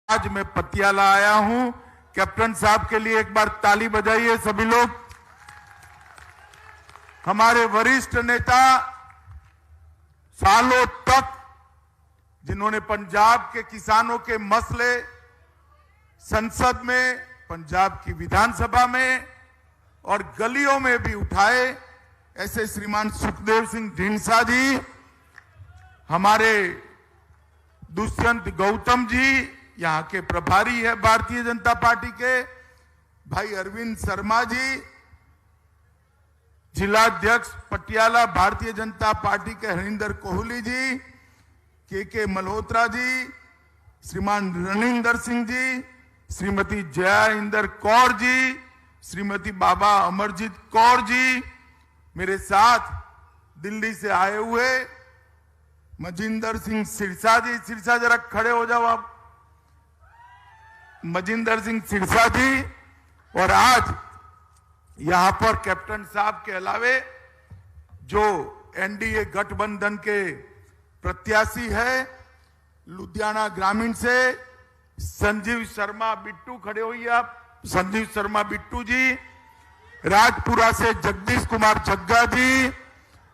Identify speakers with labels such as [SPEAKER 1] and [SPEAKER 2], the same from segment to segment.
[SPEAKER 1] आज मैं पटियाला आया हूं। कैप्टन साहब के लिए एक बार ताली बजाइए सभी लोग। हमारे वरिष्ठ नेता सालों तक जिन्होंने पंजाब के किसानों के मसले संसद में, पंजाब की विधानसभा में और गलियों में भी उठाए, ऐसे श्रीमान सुखदेव सिंह ढींडसा जी, हमारे दुष्यंत गौतम जी यहां के प्रभारी है भारतीय जनता पार्टी के, भाई अरविंद शर्मा जी जिलाध्यक्ष पटियाला भारतीय जनता पार्टी के, हरिंदर कोहली जी, के मल्होत्रा जी, श्रीमान रणिंदर सिंह जी, श्रीमती जया इंदर कौर जी, श्रीमती बाबा अमरजीत कौर जी, मेरे साथ दिल्ली से आए हुए मजिंदर सिंह सिरसा जी, सिरसा जरा खड़े हो जाओ आप, मजिंदर सिंह सिरसा जी, और आज यहां पर कैप्टन साहब के अलावे जो एनडीए गठबंधन के प्रत्याशी है लुधियाना ग्रामीण से संजीव शर्मा बिट्टू, खड़े होइए आप, संजीव शर्मा बिट्टू जी, राजपुरा से जगदीश कुमार जग्गा जी,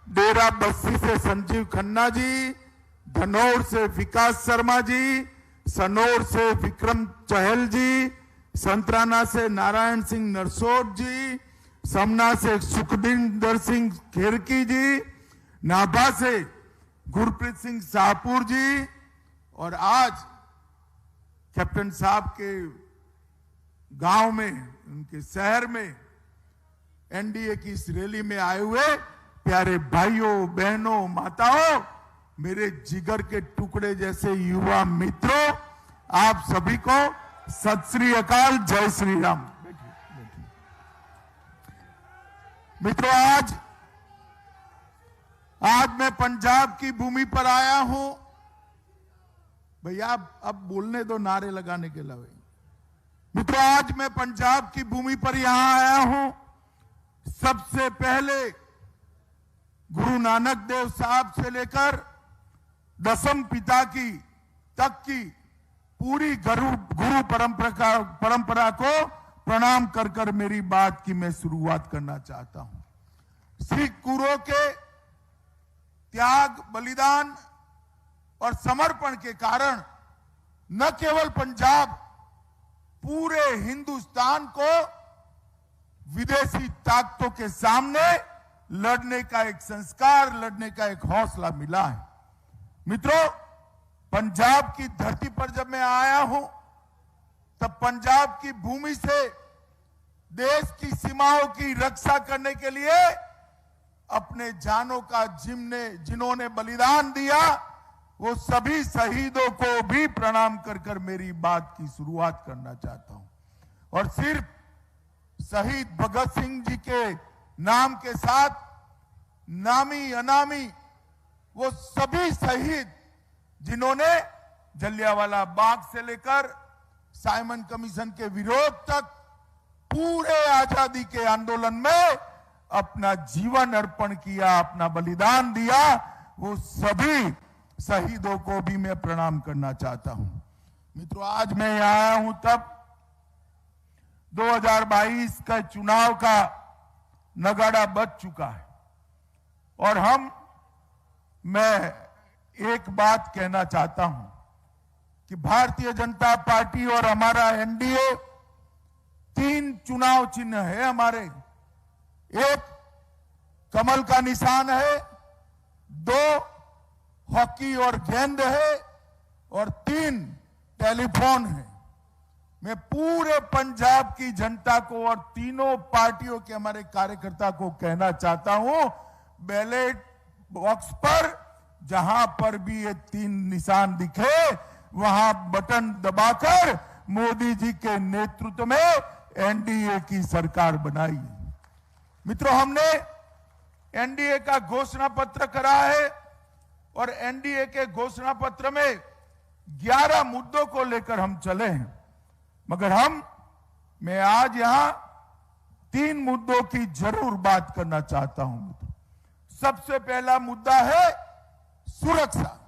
[SPEAKER 1] डेरा बस्सी से संजीव खन्ना जी, धनौर से विकास शर्मा जी, सनौर से विक्रम चहल जी, संतराना से नारायण सिंह नरसोट जी, समना से सुखदिंदर सिंह खेरकी जी, नाभा से गुरप्रीत सिंह शाहपुर जी, और आज कैप्टन साहब के गांव में, उनके शहर में एनडीए की इस रैली में आए हुए प्यारे भाइयों बहनों माताओं, मेरे जिगर के टुकड़े जैसे युवा मित्रों, आप सभी को सत श्री अकाल, जय श्री राम। मित्रों, आज मैं पंजाब की भूमि पर आया हूं। भैया अब बोलने दो नारे लगाने के अलावा। मित्रों, आज मैं पंजाब की भूमि पर यहां आया हूं सबसे पहले गुरु नानक देव साहब से लेकर दसम पिता की तक की पूरी गुरु परंपरा को प्रणाम कर कर मेरी बात की मैं शुरुआत करना चाहता हूं। सिख गुरुओं के त्याग, बलिदान और समर्पण के कारण न केवल पंजाब, पूरे हिंदुस्तान को विदेशी ताकतों के सामने लड़ने का एक संस्कार, लड़ने का एक हौसला मिला है। मित्रों, पंजाब की धरती पर जब मैं आया हूं तब पंजाब की भूमि से देश की सीमाओं की रक्षा करने के लिए अपने जानों का जिन्होंने बलिदान दिया, वो सभी शहीदों को भी प्रणाम कर कर मेरी बात की शुरुआत करना चाहता हूं। और सिर्फ शहीद भगत सिंह जी के नाम के साथ नामी अनामी वो सभी शहीद जिन्होंने जलियांवाला बाग से लेकर साइमन कमीशन के विरोध तक पूरे आजादी के आंदोलन में अपना जीवन अर्पण किया, अपना बलिदान दिया, वो सभी शहीदों को भी मैं प्रणाम करना चाहता हूं। मित्रों, आज मैं यहां आया हूं तब 2022 का चुनाव का नगाड़ा बज चुका है और मैं एक बात कहना चाहता हूं कि भारतीय जनता पार्टी और हमारा एनडीए 3 चुनाव चिन्ह है हमारे। एक कमल का निशान है, 2 हॉकी और गेंद है और 3 टेलीफोन है। मैं पूरे पंजाब की जनता को और तीनों पार्टियों के हमारे कार्यकर्ता को कहना चाहता हूं, बैलेट बॉक्स पर जहां पर भी ये 3 निशान दिखे वहां बटन दबाकर मोदी जी के नेतृत्व में एनडीए की सरकार बनाई। मित्रों, हमने एनडीए का घोषणा पत्र करा है और एनडीए के घोषणा पत्र में 11 मुद्दों को लेकर हम चले हैं, मगर मैं आज यहां 3 मुद्दों की जरूर बात करना चाहता हूं। सबसे पहला मुद्दा है सुरक्षा।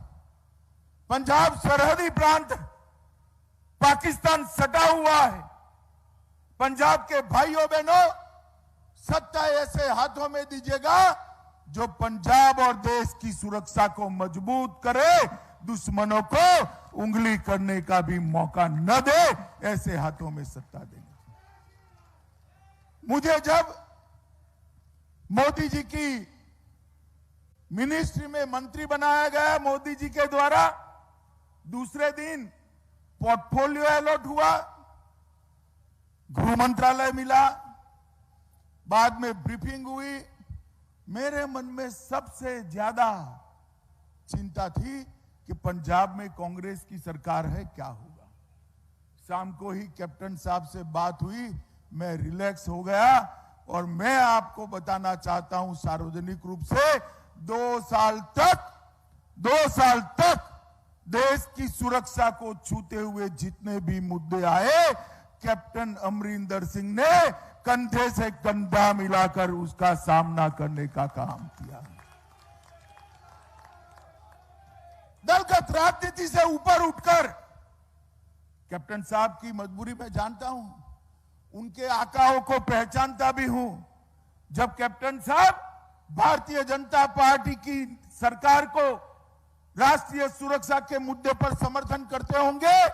[SPEAKER 1] पंजाब सरहदी प्रांत पाकिस्तान सटा हुआ है। पंजाब के भाइयों बहनों, सत्ता ऐसे हाथों में दीजिएगा जो पंजाब और देश की सुरक्षा को मजबूत करे, दुश्मनों को उंगली करने का भी मौका न दे, ऐसे हाथों में सत्ता देंगे। मुझे जब मोदी जी की मिनिस्ट्री में मंत्री बनाया गया, मोदी जी के द्वारा दूसरे दिन पोर्टफोलियो अलॉट हुआ, गृह मंत्रालय मिला, बाद में ब्रीफिंग हुई। मेरे मन में सबसे ज्यादा चिंता थी कि पंजाब में कांग्रेस की सरकार है, क्या होगा। शाम को ही कैप्टन साहब से बात हुई, मैं रिलैक्स हो गया और मैं आपको बताना चाहता हूं सार्वजनिक रूप से, 2 साल तक देश की सुरक्षा को छूते हुए जितने भी मुद्दे आए, कैप्टन अमरिंदर सिंह ने कंधे से कंधा मिलाकर उसका सामना करने का काम किया। दलगत राजनीति से ऊपर उठकर कैप्टन साहब की मजबूरी मैं जानता हूं, उनके आकाओं को पहचानता भी हूं। जब कैप्टन साहब भारतीय जनता पार्टी की सरकार को राष्ट्रीय सुरक्षा के मुद्दे पर समर्थन करते होंगे,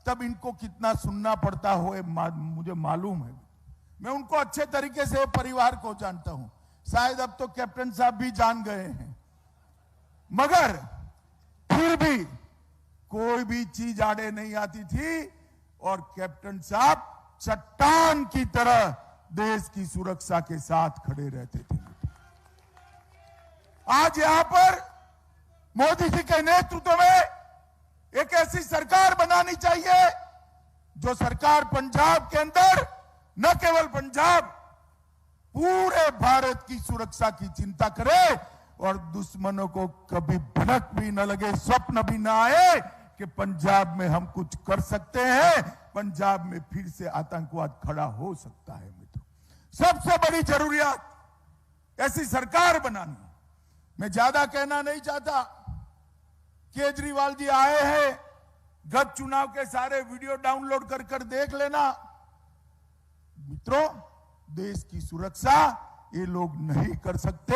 [SPEAKER 1] तब इनको कितना सुनना पड़ता हो मुझे मालूम है। मैं उनको अच्छे तरीके से परिवार को जानता हूं, शायद अब तो कैप्टन साहब भी जान गए हैं, मगर फिर भी कोई भी चीज आड़े नहीं आती थी और कैप्टन साहब चट्टान की तरह देश की सुरक्षा के साथ खड़े रहते थे। आज यहां पर मोदी जी के नेतृत्व में एक ऐसी सरकार बनानी चाहिए जो सरकार पंजाब के अंदर, न केवल पंजाब, पूरे भारत की सुरक्षा की चिंता करे और दुश्मनों को कभी भनक भी न लगे, स्वप्न भी न आए कि पंजाब में हम कुछ कर सकते हैं, पंजाब में फिर से आतंकवाद खड़ा हो सकता है। मित्रों, सबसे बड़ी जरूरियत ऐसी सरकार बनानी। मैं ज्यादा कहना नहीं चाहता, केजरीवाल जी आए हैं, गत चुनाव के सारे वीडियो डाउनलोड कर देख लेना। मित्रों, देश की सुरक्षा ये लोग नहीं कर सकते।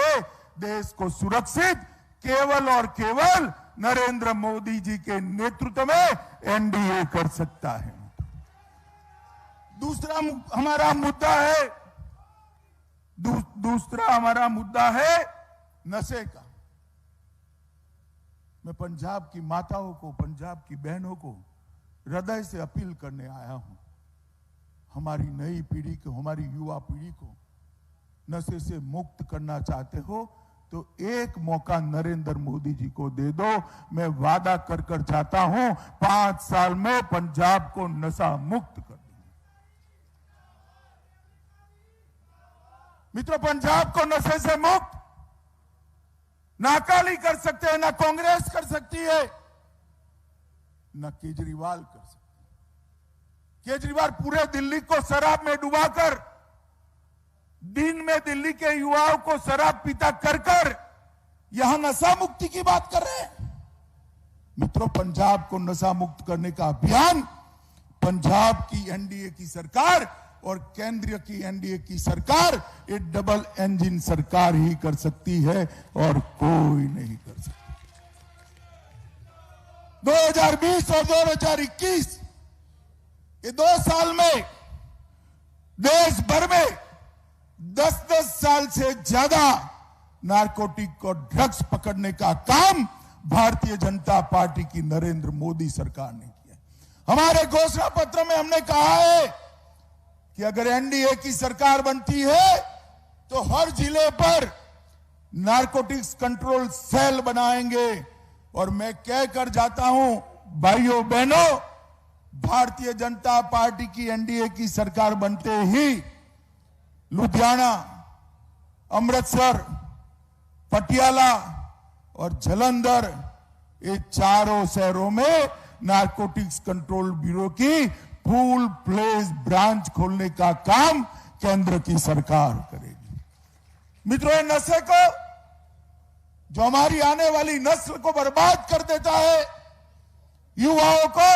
[SPEAKER 1] देश को सुरक्षित केवल और केवल नरेंद्र मोदी जी के नेतृत्व में एनडीए कर सकता है। दूसरा हमारा मुद्दा है नशे का। मैं पंजाब की माताओं को, पंजाब की बहनों को हृदय से अपील करने आया हूं, हमारी नई पीढ़ी को, हमारी युवा पीढ़ी को नशे से मुक्त करना चाहते हो तो एक मौका नरेंद्र मोदी जी को दे दो। मैं वादा कर चाहता हूं 5 साल में पंजाब को नशा मुक्त कर दूंगा। मित्रों, पंजाब को नशे से मुक्त ना अकाली कर सकते हैं, ना कांग्रेस कर सकती है, ना केजरीवाल कर सकते हैं। केजरीवाल पूरे दिल्ली को शराब में डुबाकर, दिन में दिल्ली के युवाओं को शराब पीता कर यहां नशा मुक्ति की बात कर रहे हैं। मित्रों, पंजाब को नशा मुक्त करने का अभियान पंजाब की एनडीए की सरकार और केंद्र की एनडीए की सरकार, ये डबल इंजन सरकार ही कर सकती है और कोई नहीं कर सकता। 2020 और 2021 ये 2 साल में देश भर में 10-10 साल से ज्यादा नारकोटिक और ड्रग्स पकड़ने का काम भारतीय जनता पार्टी की नरेंद्र मोदी सरकार ने किया। हमारे घोषणा पत्र में हमने कहा है कि अगर एनडीए की सरकार बनती है तो हर जिले पर नारकोटिक्स कंट्रोल सेल बनाएंगे। और मैं कहकर जाता हूं, भाइयों बहनों, भारतीय जनता पार्टी की एनडीए की सरकार बनते ही लुधियाना, अमृतसर, पटियाला और जालंधर, ये चारों शहरों में नारकोटिक्स कंट्रोल ब्यूरो की फुल फ्लेज ब्रांच खोलने का काम केंद्र की सरकार करेगी। मित्रों, नशे को, जो हमारी आने वाली नस्ल को बर्बाद कर देता है, युवाओं को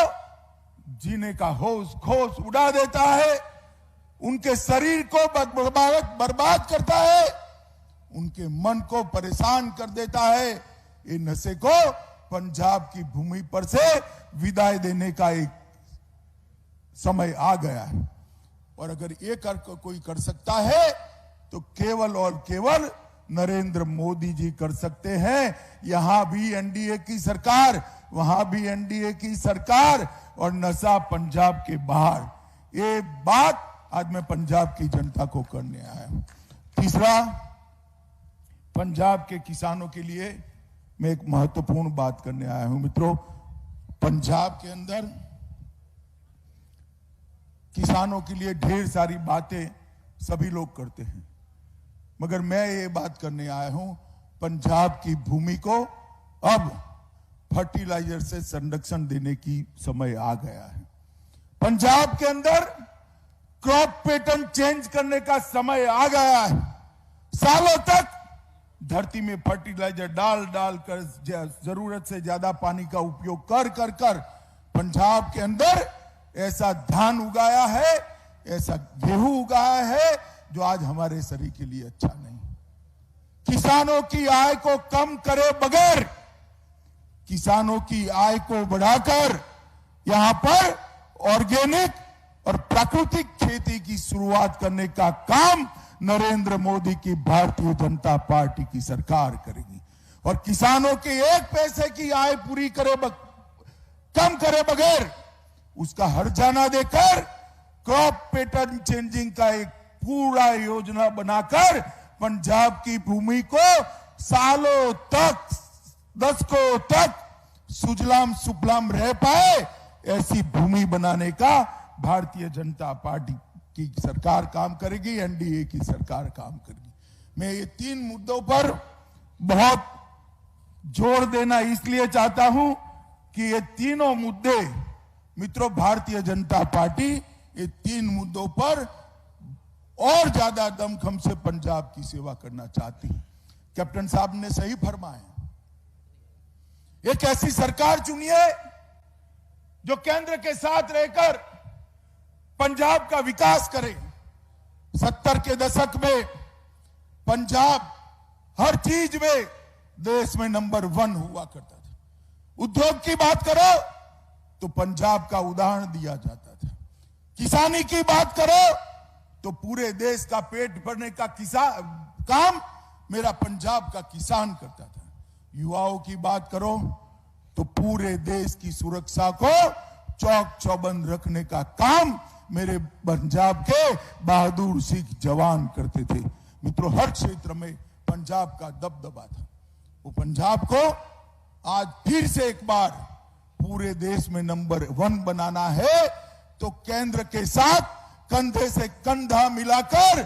[SPEAKER 1] जीने का होश खोश उड़ा देता है, उनके शरीर को बर्बाद करता है, उनके मन को परेशान कर देता है। ये नशे को पंजाब की भूमि पर से विदाई देने का एक समय आ गया है। और अगर ये कोई कर सकता है तो केवल और केवल नरेंद्र मोदी जी कर सकते हैं। यहां भी एनडीए की सरकार, वहां भी एनडीए की सरकार, और नशा पंजाब के बाहर। ये बात आज मैं पंजाब की जनता को करने आया हूं। तीसरा, पंजाब के किसानों के लिए मैं एक महत्वपूर्ण बात करने आया हूं। मित्रों, पंजाब के अंदर किसानों के लिए ढेर सारी बातें सभी लोग करते हैं, मगर मैं ये बात करने आया हूं, पंजाब की भूमि को अब फर्टिलाइजर से संरक्षण देने की समय आ गया है। पंजाब के अंदर क्रॉप पैटर्न चेंज करने का समय आ गया है। सालों तक धरती में फर्टिलाइजर डाल कर जरूरत से ज्यादा पानी का उपयोग कर पंजाब के अंदर ऐसा धान उगाया है, ऐसा गेहूं उगाया है जो आज हमारे शरीर के लिए अच्छा नहीं। किसानों की आय को कम करे बगैर, किसानों की आय को बढ़ाकर यहां पर ऑर्गेनिक और प्राकृतिक खेती की शुरुआत करने का काम नरेंद्र मोदी की भारतीय जनता पार्टी की सरकार करेगी। और किसानों के एक पैसे की आय पूरी कम करे बगैर उसका हर्जाना देकर क्रॉप पैटर्न चेंजिंग का एक पूरा योजना बनाकर पंजाब की भूमि को सालों तक, दशकों तक सुजलाम सुफलाम रह पाए, ऐसी भूमि बनाने का भारतीय जनता पार्टी की सरकार काम करेगी, एनडीए की सरकार काम करेगी। मैं ये 3 मुद्दों पर बहुत जोर देना इसलिए चाहता हूं कि ये तीनों मुद्दे, मित्रों, भारतीय जनता पार्टी ये 3 मुद्दों पर और ज्यादा दमखम से पंजाब की सेवा करना चाहती है। कैप्टन साहब ने सही फरमाया, एक ऐसी सरकार चुनिए जो केंद्र के साथ रहकर पंजाब का विकास करे। 70 के दशक में पंजाब हर चीज में देश में नंबर 1 हुआ करता था। उद्योग की बात करो तो पंजाब का उदाहरण दिया जाता था। किसानी की बात करो तो पूरे देश का पेट भरने का काम मेरा पंजाब का किसान करता था। युवाओं की बात करो तो पूरे देश की सुरक्षा को चौक चौबंद रखने का काम मेरे पंजाब के बहादुर सिख जवान करते थे। मित्रों, हर क्षेत्र में पंजाब का दबदबा था। वो पंजाब को आज फिर से एक बार पूरे देश में नंबर 1 बनाना है तो केंद्र के साथ कंधे से कंधा मिलाकर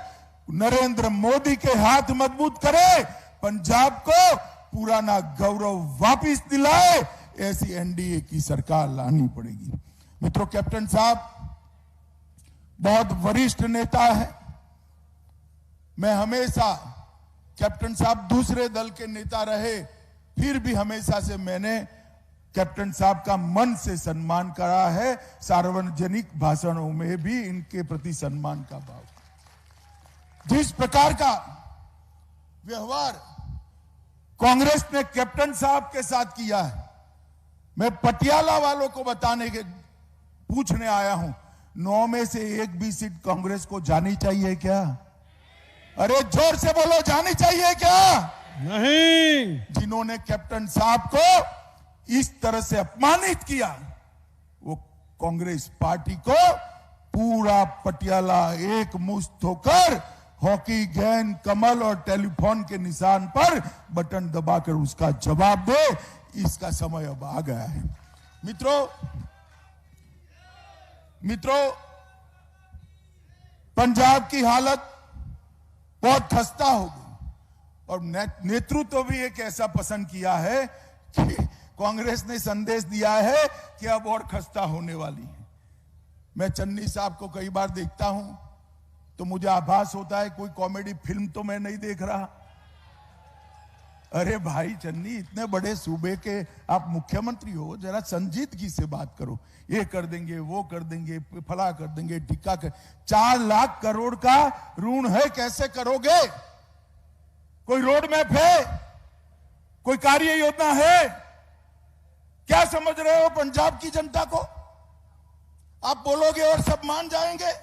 [SPEAKER 1] नरेंद्र मोदी के हाथ मजबूत करे, पंजाब को पुराना गौरव वापस दिलाए, ऐसी एनडीए की सरकार लानी पड़ेगी। मित्रों, कैप्टन साहब बहुत वरिष्ठ नेता है। मैं हमेशा, कैप्टन साहब दूसरे दल के नेता रहे, फिर भी हमेशा से मैंने कैप्टन साहब का मन से सम्मान करा है। सार्वजनिक भाषणों में भी इनके प्रति सम्मान का भाव। जिस प्रकार का व्यवहार कांग्रेस ने कैप्टन साहब के साथ किया है, मैं पटियाला वालों को पूछने आया हूं, 9 में से 1 भी सीट कांग्रेस को जानी चाहिए क्या? अरे जोर से बोलो, जानी चाहिए क्या?
[SPEAKER 2] नहीं।
[SPEAKER 1] जिन्होंने कैप्टन साहब को इस तरह से अपमानित किया, वो कांग्रेस पार्टी को पूरा पटियाला एक मुश्त होकर हॉकी गेंद, कमल और टेलीफोन के निशान पर बटन दबाकर उसका जवाब दे, इसका समय अब आ गया है। मित्रों, पंजाब की हालत बहुत खस्ता हो गई और नेतृत्व भी एक ऐसा पसंद किया है कि कांग्रेस ने संदेश दिया है कि अब और खस्ता होने वाली है। मैं चन्नी साहब को कई बार देखता हूं तो मुझे आभास होता है कोई कॉमेडी फिल्म तो मैं नहीं देख रहा। अरे भाई चन्नी, इतने बड़े सूबे के आप मुख्यमंत्री हो, जरा संजीदगी से बात करो। ये कर देंगे, वो कर देंगे, फला कर देंगे, ढिक्का कर। 4 लाख करोड़ का ऋण है, कैसे करोगे? कोई रोड मैप है? कोई कार्य योजना है? क्या समझ रहे हो पंजाब की जनता को? आप बोलोगे और सब मान जाएंगे?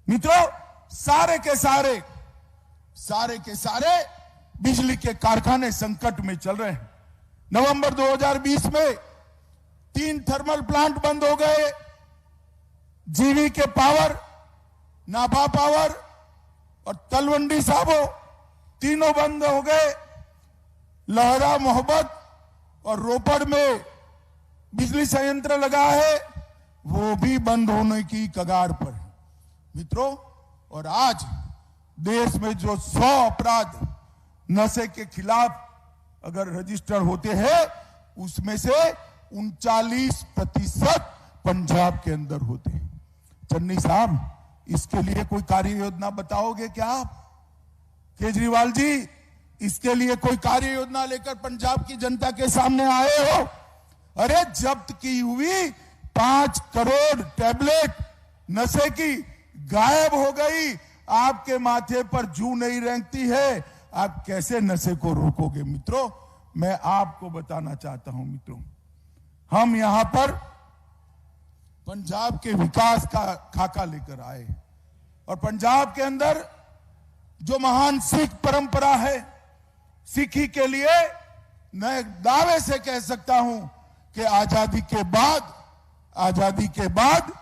[SPEAKER 1] मित्रों, सारे के सारे बिजली के कारखाने संकट में चल रहे हैं। नवंबर 2020 में 3 थर्मल प्लांट बंद हो गए। जीवी के पावर, नाभा पावर और तलवंडी साबो तीनों बंद हो गए। लहरा, मोहब्बत और रोपड़ में बिजली संयंत्र लगा है, वो भी बंद होने की कगार पर है। मित्रों, और आज देश में जो 100 अपराध नशे के खिलाफ अगर रजिस्टर होते हैं, उसमें से 39% पंजाब के अंदर होते हैं। चन्नी साहब, इसके लिए कोई कार्य योजना बताओगे क्या आप? केजरीवाल जी, इसके लिए कोई कार्य योजना लेकर पंजाब की जनता के सामने आए हो? अरे जब्त की हुई 5 करोड़ टैबलेट नशे की गायब हो गई। आपके माथे पर जू नहीं रेंगती है, आप कैसे नशे को रोकोगे? मित्रों, मैं आपको बताना चाहता हूं मित्रों, हम यहां पर पंजाब के विकास का खाका लेकर आए और पंजाब के अंदर जो महान सिख परंपरा है, सिखी के लिए मैं दावे से कह सकता हूं कि आजादी के बाद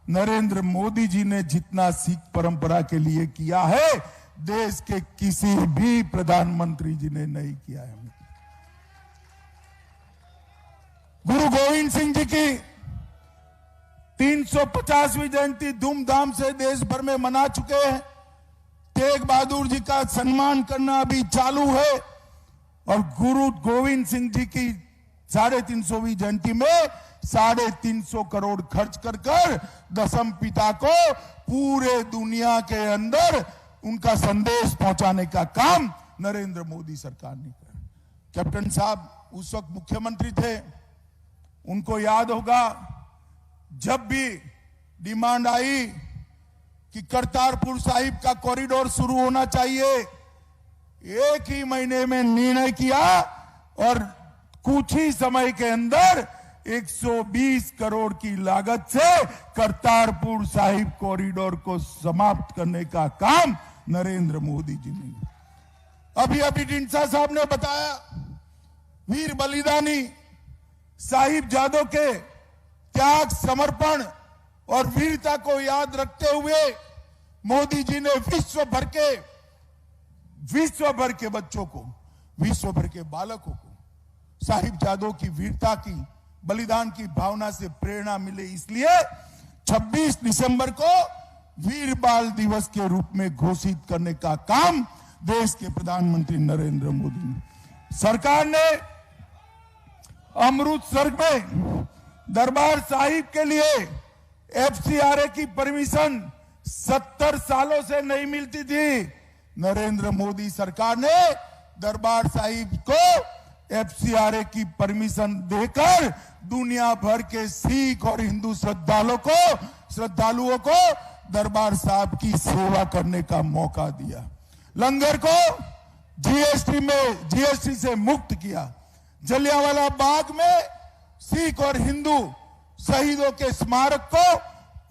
[SPEAKER 1] नरेंद्र मोदी जी ने जितना सिख परंपरा के लिए किया है, देश के किसी भी प्रधानमंत्री जी ने नहीं किया है। गुरु गोविंद सिंह जी की 350वीं जयंती धूमधाम से देश भर में मना चुके हैं। तेग बहादुर जी का सम्मान करना अभी चालू है और गुरु गोविंद सिंह जी की 350वीं जयंती में 350 करोड़ खर्च कर दशम पिता को पूरे दुनिया के अंदर उनका संदेश पहुंचाने का काम नरेंद्र मोदी सरकार ने किया। कैप्टन साहब उस वक्त मुख्यमंत्री थे, उनको याद होगा जब भी डिमांड आई कि करतारपुर साहिब का कॉरिडोर शुरू होना चाहिए, एक ही महीने में निर्णय किया और कुछ ही समय के अंदर 120 करोड़ की लागत से करतारपुर साहिब कॉरिडोर को समाप्त करने का काम नरेंद्र मोदी जी ने। अभी ढींडसा साहब ने बताया, वीर बलिदानी साहिबजादों के त्याग, समर्पण और वीरता को याद रखते हुए मोदी जी ने विश्व भर के बच्चों को, विश्व भर के बालकों को साहिबजादों की वीरता की, बलिदान की भावना से प्रेरणा मिले, इसलिए 26 दिसंबर को वीर बाल दिवस के रूप में घोषित करने का काम देश के प्रधानमंत्री नरेंद्र मोदी ने। सरकार ने अमृतसर में दरबार साहिब के लिए एफसीआरए की परमिशन 70 सालों से नहीं मिलती थी। नरेंद्र मोदी सरकार ने दरबार साहिब को एफसीआरए की परमिशन देकर दुनिया भर के सिख और हिंदू श्रद्धालुओं को दरबार साहिब की सेवा करने का मौका दिया। लंगर को जीएसटी से मुक्त किया। जलियांवाला बाग में सिख और हिंदू शहीदों के स्मारक को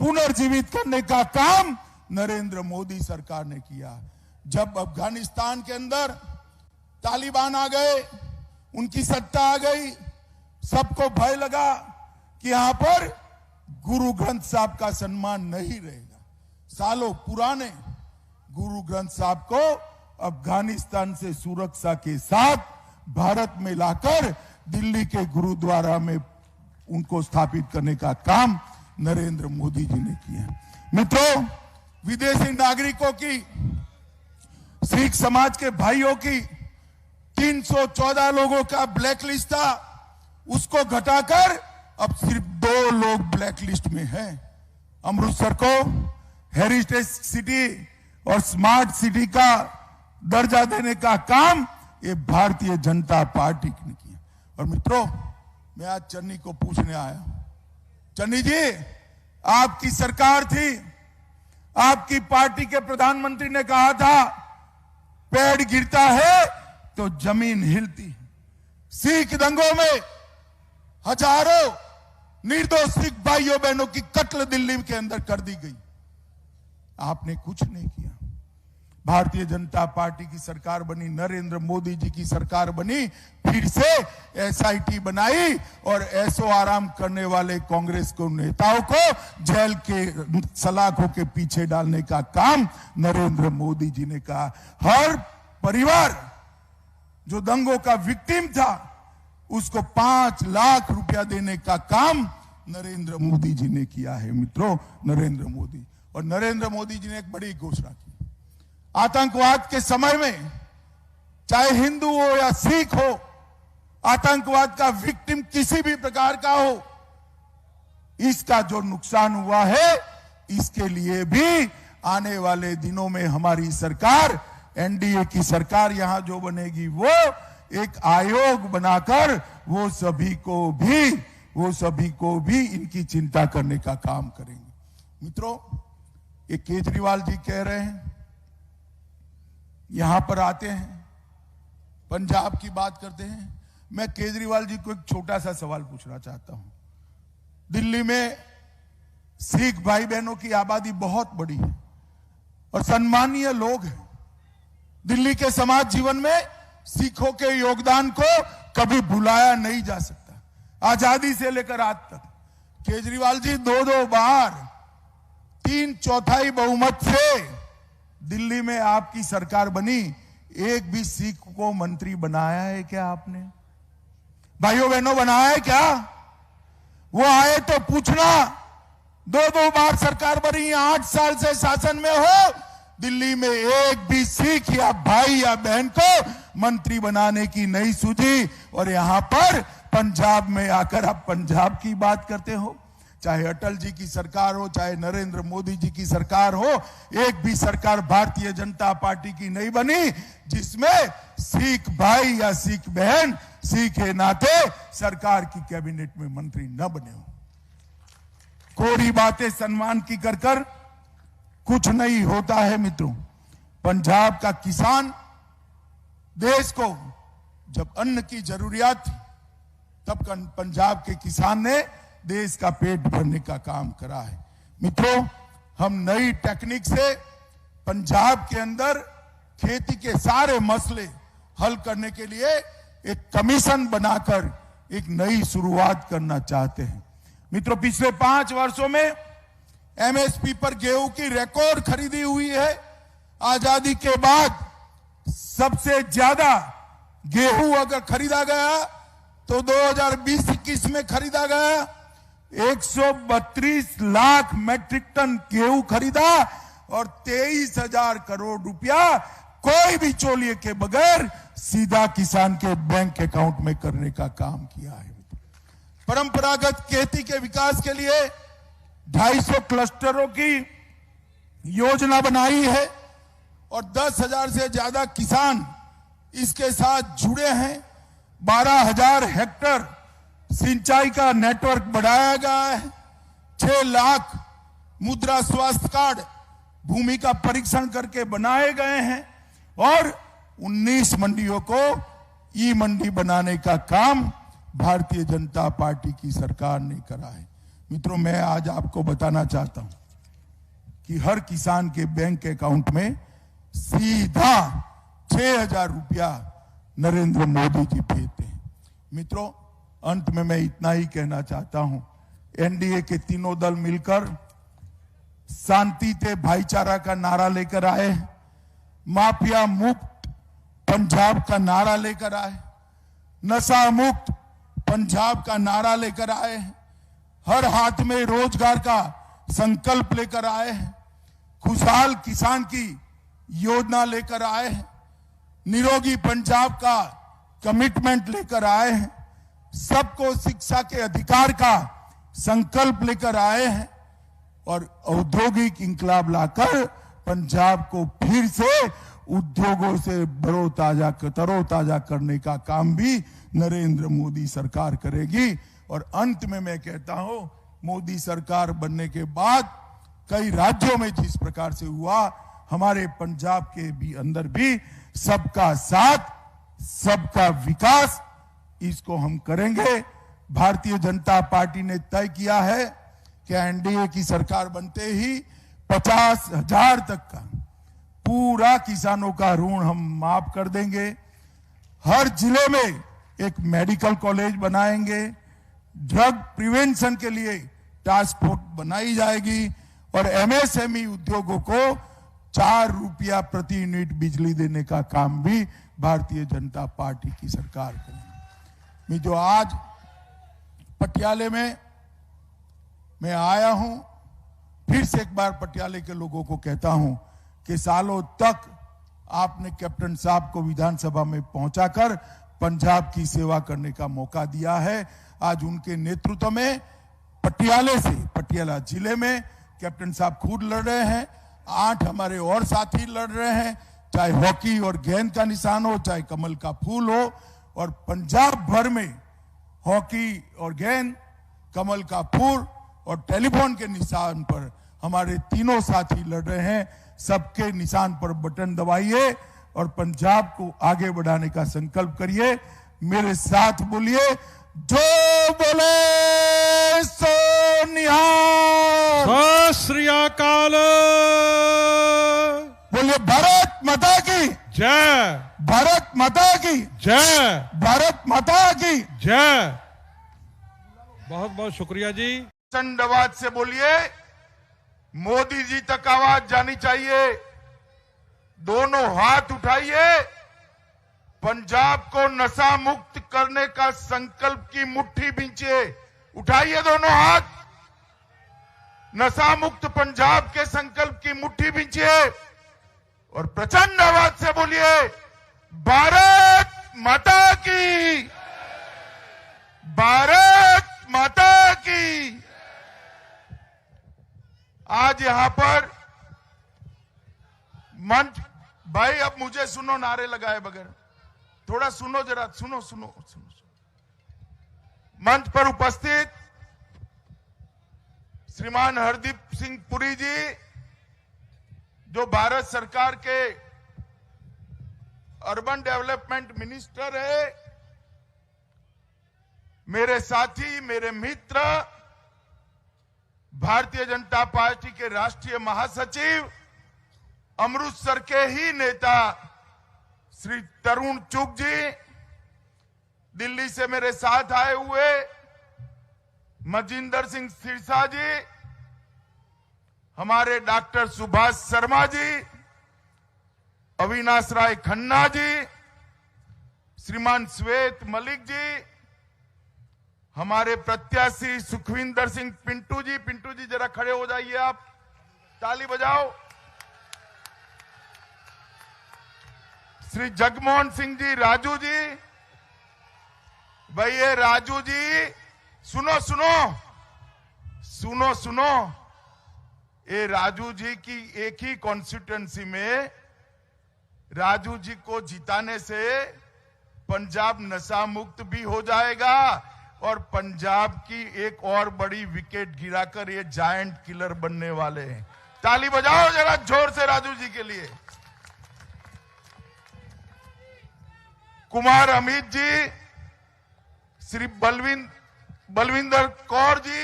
[SPEAKER 1] पुनर्जीवित करने का काम नरेंद्र मोदी सरकार ने किया। जब अफगानिस्तान के अंदर तालिबान आ गए, उनकी सत्ता आ गई, सबको भय लगा कि यहां पर गुरु ग्रंथ साहब का सम्मान नहीं रहेगा। सालों पुराने गुरु ग्रंथ साहब को अफगानिस्तान से सुरक्षा के साथ भारत में लाकर दिल्ली के गुरुद्वारा में उनको स्थापित करने का काम नरेंद्र मोदी जी ने किया। मित्रों, विदेशी नागरिकों की, सिख समाज के भाइयों की 314 लोगों का ब्लैक लिस्ट था, उसको घटाकर अब सिर्फ 2 लोग ब्लैक लिस्ट में हैं। अमृतसर को हेरिटेज सिटी और स्मार्ट सिटी का दर्जा देने का काम ये भारतीय जनता पार्टी ने किया। और मित्रों, मैं आज चन्नी को पूछने आया हूं, चन्नी जी, आपकी सरकार थी, आपकी पार्टी के प्रधानमंत्री ने कहा था पेड़ गिरता है तो जमीन हिलती है। सिख दंगों में हजारों निर्दोष सिख भाइयों बहनों की कत्ल दिल्ली के अंदर कर दी गई, आपने कुछ नहीं किया। भारतीय जनता पार्टी की सरकार बनी, नरेंद्र मोदी जी की सरकार बनी, फिर से एसआईटी बनाई और ऐसो आराम करने वाले कांग्रेस को नेताओं को जेल के सलाखों के पीछे डालने का काम नरेंद्र मोदी जी ने कहा। हर परिवार जो दंगों का विक्टिम था उसको 5 लाख रुपया देने का काम नरेंद्र मोदी जी ने किया है। मित्रों, नरेंद्र मोदी और नरेंद्र मोदी जी ने एक बड़ी घोषणा की, आतंकवाद के समय में चाहे हिंदू हो या सिख हो, आतंकवाद का विक्टिम किसी भी प्रकार का हो, इसका जो नुकसान हुआ है इसके लिए भी आने वाले दिनों में हमारी सरकार, एनडीए की सरकार यहां जो बनेगी, वो एक आयोग बनाकर वो सभी को भी इनकी चिंता करने का काम करेंगे। मित्रों, ये केजरीवाल जी कह रहे हैं, यहां पर आते हैं, पंजाब की बात करते हैं। मैं केजरीवाल जी को एक छोटा सा सवाल पूछना चाहता हूं। दिल्ली में सिख भाई बहनों की आबादी बहुत बड़ी है और सम्मानीय लोग हैं। दिल्ली के समाज जीवन में सिखों के योगदान को कभी भुलाया नहीं जा सकता, आजादी से लेकर आज तक। केजरीवाल जी 2 बार 3/4 बहुमत से दिल्ली में आपकी सरकार बनी, एक भी सिख को मंत्री बनाया है क्या आपने? भाइयों बहनों, बनाया है क्या? वो आए तो पूछना। 2 बार सरकार बनी, 8 साल से शासन में हो, दिल्ली में एक भी सिख या भाई या बहन को मंत्री बनाने की नहीं सूझी। और यहां पर पंजाब में आकर आप पंजाब की बात करते हो। चाहे अटल जी की सरकार हो, चाहे नरेंद्र मोदी जी की सरकार हो, एक भी सरकार भारतीय जनता पार्टी की नहीं बनी जिसमें सिख भाई या सिख बहन सिख के नाते सरकार की कैबिनेट में मंत्री न बने हो। कोरी बातें सम्मान की कर कुछ नहीं होता है। मित्रों, पंजाब का किसान, देश को जब अन्न की जरूरियात थी तब पंजाब के किसान ने देश का पेट भरने का काम करा है। मित्रों, हम नई टेक्निक से पंजाब के अंदर खेती के सारे मसले हल करने के लिए एक कमीशन बनाकर एक नई शुरुआत करना चाहते हैं। मित्रों, पिछले 5 वर्षों में एमएसपी पर गेहूं की रिकॉर्ड खरीदी हुई है। आजादी के बाद सबसे ज्यादा गेहूं अगर खरीदा गया तो 2020-21 में खरीदा गया 132 लाख मैट्रिक टन गेहूं खरीदा और 23,000 करोड़ रुपया कोई भी चोलिए के बगैर सीधा किसान के बैंक अकाउंट में करने का काम किया है। परंपरागत खेती के विकास के लिए 250 क्लस्टरों की योजना बनाई है और 10,000 से ज्यादा किसान इसके साथ जुड़े हैं। 12,000 हेक्टेयर सिंचाई का नेटवर्क बढ़ाया गया है। 6 लाख मुद्रा स्वास्थ्य कार्ड भूमि का परीक्षण करके बनाए गए हैं और 19 मंडियों को ई मंडी बनाने का काम भारतीय जनता पार्टी की सरकार ने करा है। मित्रों, मैं आज आपको बताना चाहता हूं कि हर किसान के बैंक अकाउंट में सीधा 6,000 रुपया नरेंद्र मोदी जी भेजते हैं। मित्रों, अंत में मैं इतना ही कहना चाहता हूं, एनडीए के तीनों दल मिलकर शांति ते भाईचारा का नारा लेकर आए, माफिया मुक्त पंजाब का नारा लेकर आए, नशा मुक्त पंजाब का नारा लेकर आए हैं, हर हाथ में रोजगार का संकल्प लेकर आए हैं, खुशहाल किसान की योजना लेकर आए हैं, निरोगी पंजाब का कमिटमेंट लेकर आए हैं, सबको शिक्षा के अधिकार का संकल्प लेकर आए हैं और औद्योगिक इंकलाब लाकर पंजाब को फिर से उद्योगों से तरोताजा करने का काम भी नरेंद्र मोदी सरकार करेगी। और अंत में मैं कहता हूं, मोदी सरकार बनने के बाद कई राज्यों में जिस प्रकार से हुआ, हमारे पंजाब के भी अंदर भी सबका साथ सबका विकास, इसको हम करेंगे। भारतीय जनता पार्टी ने तय किया है कि एनडीए की सरकार बनते ही 50,000 तक का पूरा किसानों का ऋण हम माफ कर देंगे। हर जिले में एक मेडिकल कॉलेज बनाएंगे। ड्रग प्रिवेंशन के लिए टास्क फोर्स बनाई जाएगी और एमएसएमई उद्योगों को 4 रुपया प्रति यूनिट बिजली देने का काम भी भारतीय जनता पार्टी की सरकार करेगी। मैं जो आज पटियाले में मैं आया हूं, फिर से एक बार पटियाले के लोगों को कहता हूं कि सालों तक आपने कैप्टन साहब को विधानसभा में पहुंचाकर पंजाब की सेवा करने का मौका दिया है। आज उनके नेतृत्व में पटियाला जिले में कैप्टन साहब खुद लड़ रहे हैं, 8 हमारे और साथी लड़ रहे हैं, चाहे हॉकी और गेंद का निशान हो, चाहे कमल का फूल हो। और पंजाब भर में हॉकी और गेंद, कमल का फूल और टेलीफोन के निशान पर हमारे तीनों साथी लड़ रहे हैं। सबके निशान पर बटन दबाइए और पंजाब को आगे बढ़ाने का संकल्प करिए। मेरे साथ बोलिए, जो बोले सो निहाल।
[SPEAKER 2] सत श्री अकाल।
[SPEAKER 1] बोलिए भारत माता की
[SPEAKER 2] जय।
[SPEAKER 1] भारत माता की
[SPEAKER 2] जय।
[SPEAKER 1] भारत माता की
[SPEAKER 2] जय। बहुत बहुत शुक्रिया जी।
[SPEAKER 1] चंडवाद से बोलिए, मोदी जी तक आवाज जानी चाहिए। दोनों हाथ उठाइए, पंजाब को नशा मुक्त करने का संकल्प की मुट्ठी बींचिए। उठाइए दोनों हाथ, नशा मुक्त पंजाब के संकल्प की मुट्ठी बींचिए और प्रचंड आवाज से बोलिए, भारत माता की, भारत माता की। आज यहां पर मंच, भाई अब मुझे सुनो, नारे लगाए बगैर थोड़ा सुनो, जरा सुनो सुनो सुनो। मंच पर उपस्थित श्रीमान हरदीप सिंह पुरी जी, जो भारत सरकार के अर्बन डेवलपमेंट मिनिस्टर है, मेरे साथी, मेरे मित्र, भारतीय जनता पार्टी के राष्ट्रीय महासचिव, अमृतसर के ही नेता श्री तरुण चुग जी, दिल्ली से मेरे साथ आए हुए मजिंदर सिंह सिरसा जी, हमारे डॉक्टर सुभाष शर्मा जी, अविनाश राय खन्ना जी, श्रीमान श्वेत मलिक जी, हमारे प्रत्याशी सुखविंदर सिंह पिंटू जी जरा खड़े हो जाइए, आप ताली बजाओ। श्री जगमोहन सिंह जी, राजू जी, भाई ये राजू जी, सुनो सुनो सुनो सुनो, ये राजू जी की एक ही कॉन्स्टिट्यूएंसी में राजू जी को जिताने से पंजाब नशा मुक्त भी हो जाएगा और पंजाब की एक और बड़ी विकेट गिराकर ये जायंट किलर बनने वाले हैं। ताली बजाओ जरा जोर से राजू जी के लिए। कुमार अमित जी, श्री बलविंदर कौर जी,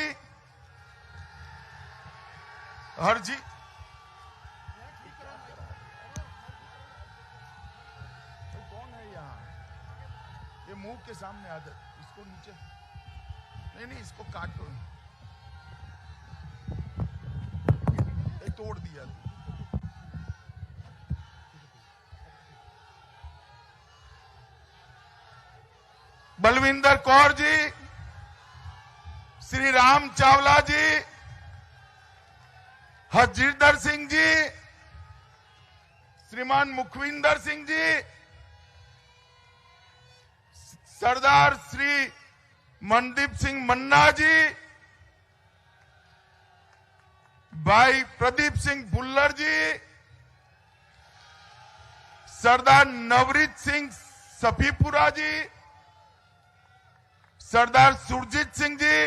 [SPEAKER 1] हर जी, कौन है यहाँ? ये मुंह के सामने आ जाए, इसको नीचे नहीं, इसको काटो, ये तोड़ दिया। बलविंदर कौर जी, श्री राम चावला जी, हरजिंदर सिंह जी, श्रीमान मुखविंदर सिंह जी, सरदार श्री मनदीप सिंह मन्ना जी, भाई प्रदीप सिंह भुल्लर जी, सरदार नवरीत सिंह सफीपुरा जी, सरदार सुरजीत सिंह जी,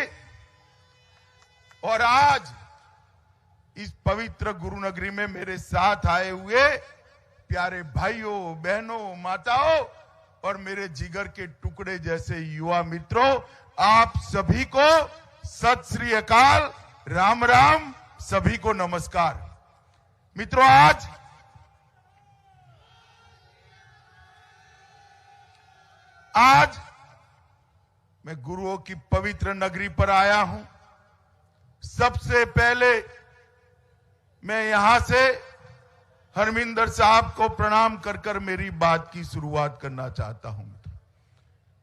[SPEAKER 1] और आज इस पवित्र गुरु नगरी में मेरे साथ आए हुए प्यारे भाइयों, बहनों, माताओं और मेरे जिगर के टुकड़े जैसे युवा मित्रों, आप सभी को सत श्री अकाल, राम राम, सभी को नमस्कार। मित्रों, आज मैं गुरुओं की पवित्र नगरी पर आया हूं। सबसे पहले मैं यहां से हरमिंदर साहब को प्रणाम कर कर मेरी बात की शुरुआत करना चाहता हूं।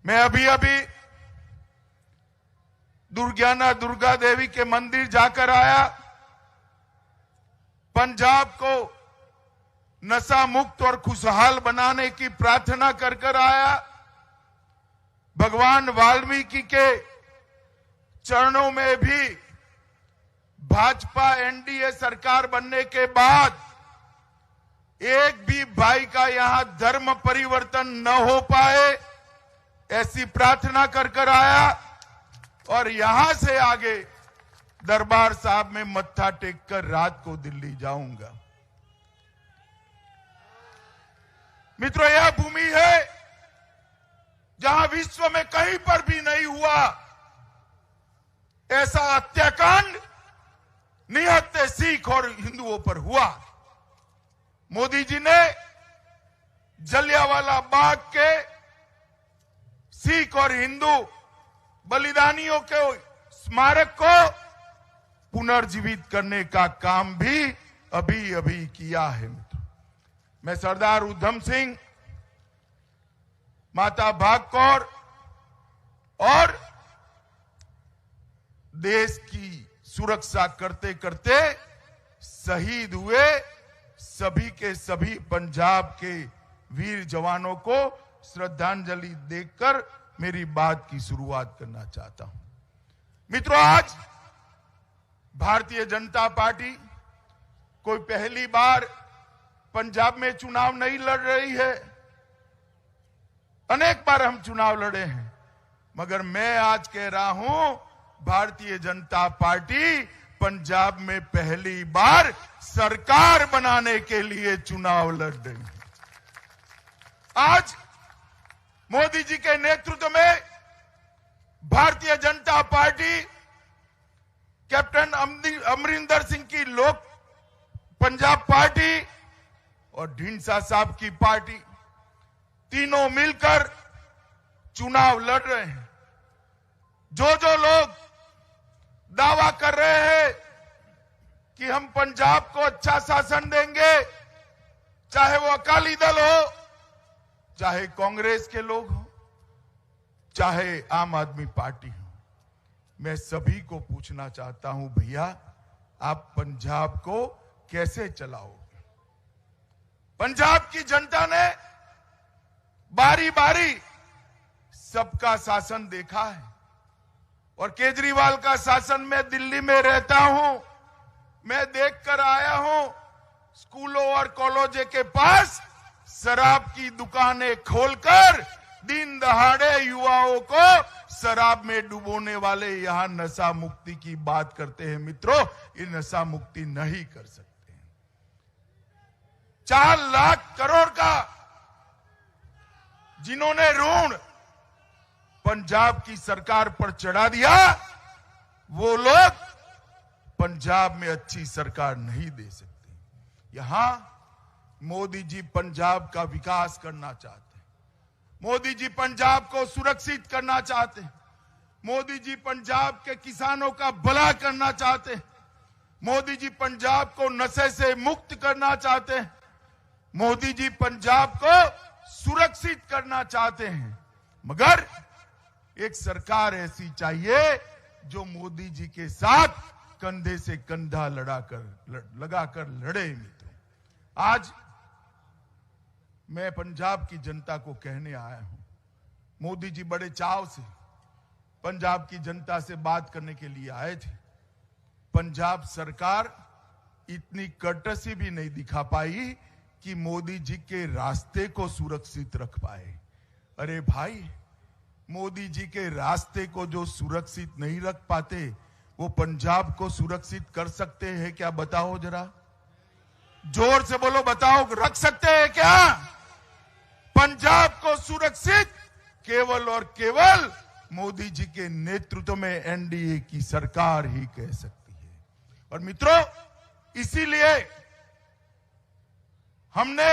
[SPEAKER 1] मैं अभी दुर्गा देवी के मंदिर जाकर आया। पंजाब को नशा मुक्त और खुशहाल बनाने की प्रार्थना कर कर आया। भगवान वाल्मीकि के चरणों में भी भाजपा एनडीए सरकार बनने के बाद एक भी भाई का यहां धर्म परिवर्तन न हो पाए, ऐसी प्रार्थना कर कर आया और यहां से आगे दरबार साहब में मत्था टेक कर रात को दिल्ली जाऊंगा। मित्रों, यह भूमि है जहां विश्व में कहीं पर भी नहीं हुआ ऐसा हत्याकांड निहत्थे सिख और हिंदुओं पर हुआ। मोदी जी ने जलियांवाला बाग के सिख और हिंदू बलिदानियों के स्मारक को पुनर्जीवित करने का काम भी अभी किया है। मैं सरदार उधम सिंह, माता भागकौर और देश की सुरक्षा करते करते शहीद हुए सभी के सभी पंजाब के वीर जवानों को श्रद्धांजलि देकर मेरी बात की शुरुआत करना चाहता हूं। मित्रों, आज भारतीय जनता पार्टी कोई पहली बार पंजाब में चुनाव नहीं लड़ रही है। अनेक बार हम चुनाव लड़े हैं, मगर मैं आज कह रहा हूं, भारतीय जनता पार्टी पंजाब में पहली बार सरकार बनाने के लिए चुनाव लड़ रही है। आज मोदी जी के नेतृत्व में भारतीय जनता पार्टी, कैप्टन अमरिंदर सिंह की लोक पंजाब पार्टी और ढींडसा साहब की पार्टी, तीनों मिलकर चुनाव लड़ रहे हैं। जो लोग दावा कर रहे हैं कि हम पंजाब को अच्छा शासन देंगे, चाहे वो अकाली दल हो, चाहे कांग्रेस के लोग हो, चाहे आम आदमी पार्टी हो, मैं सभी को पूछना चाहता हूं, भैया आप पंजाब को कैसे चलाओगे? पंजाब की जनता ने बारी बारी सबका शासन देखा है और केजरीवाल का शासन में दिल्ली में रहता हूं, मैं देख कर आया हूं। स्कूलों और कॉलेजों के पास शराब की दुकानें खोलकर दिन दहाड़े युवाओं को शराब में डुबोने वाले यहां नशा मुक्ति की बात करते हैं। मित्रों, ये नशा मुक्ति नहीं कर सकते। 4 लाख करोड़ का जिन्होंने ऋण पंजाब की सरकार पर चढ़ा दिया, वो लोग पंजाब में अच्छी सरकार नहीं दे सकते। यहां मोदी जी पंजाब का विकास करना चाहते हैं, मोदी जी पंजाब को सुरक्षित करना चाहते हैं, मोदी जी पंजाब के किसानों का भला करना चाहते हैं, मोदी जी पंजाब को नशे से मुक्त करना चाहते हैं, मोदी जी पंजाब को सुरक्षित करना चाहते हैं। मगर एक सरकार ऐसी चाहिए जो मोदी जी के साथ कंधे से कंधा लगाकर लड़े। मित्रों, आज मैं पंजाब की जनता को कहने आया हूं, मोदी जी बड़े चाव से पंजाब की जनता से बात करने के लिए आए थे। पंजाब सरकार इतनी कर्टसी भी नहीं दिखा पाई कि मोदी जी के रास्ते को सुरक्षित रख पाए। अरे भाई, मोदी जी के रास्ते को जो सुरक्षित नहीं रख पाते, वो पंजाब को सुरक्षित कर सकते हैं क्या? बताओ जरा, जोर से बोलो, बताओ, रख सकते हैं क्या पंजाब को सुरक्षित? केवल और केवल मोदी जी के नेतृत्व में एनडीए की सरकार ही कह सकती है। और मित्रों, इसीलिए हमने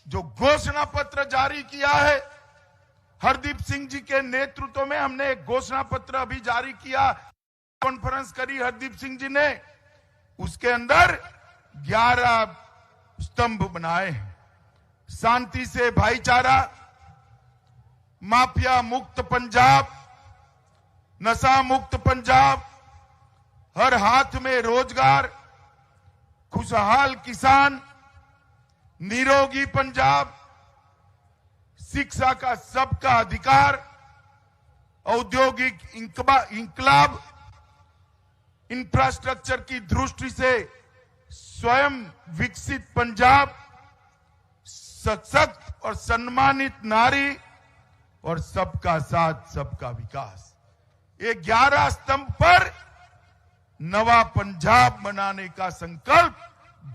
[SPEAKER 1] जो घोषणा पत्र जारी किया है, हरदीप सिंह जी के नेतृत्व में हमने एक घोषणा पत्र अभी जारी किया, कॉन्फ्रेंस करी हरदीप सिंह जी ने। उसके अंदर 11 स्तंभ बनाए हैं। शांति से भाईचारा, माफिया मुक्त पंजाब, नशा मुक्त पंजाब, हर हाथ में रोजगार, खुशहाल किसान, निरोगी पंजाब, शिक्षा का सबका अधिकार, औद्योगिक इंकलाब, इंफ्रास्ट्रक्चर की दृष्टि से स्वयं विकसित पंजाब, सशक्त और सम्मानित नारी और सबका साथ सबका विकास। ये 11 स्तंभ पर नवा पंजाब बनाने का संकल्प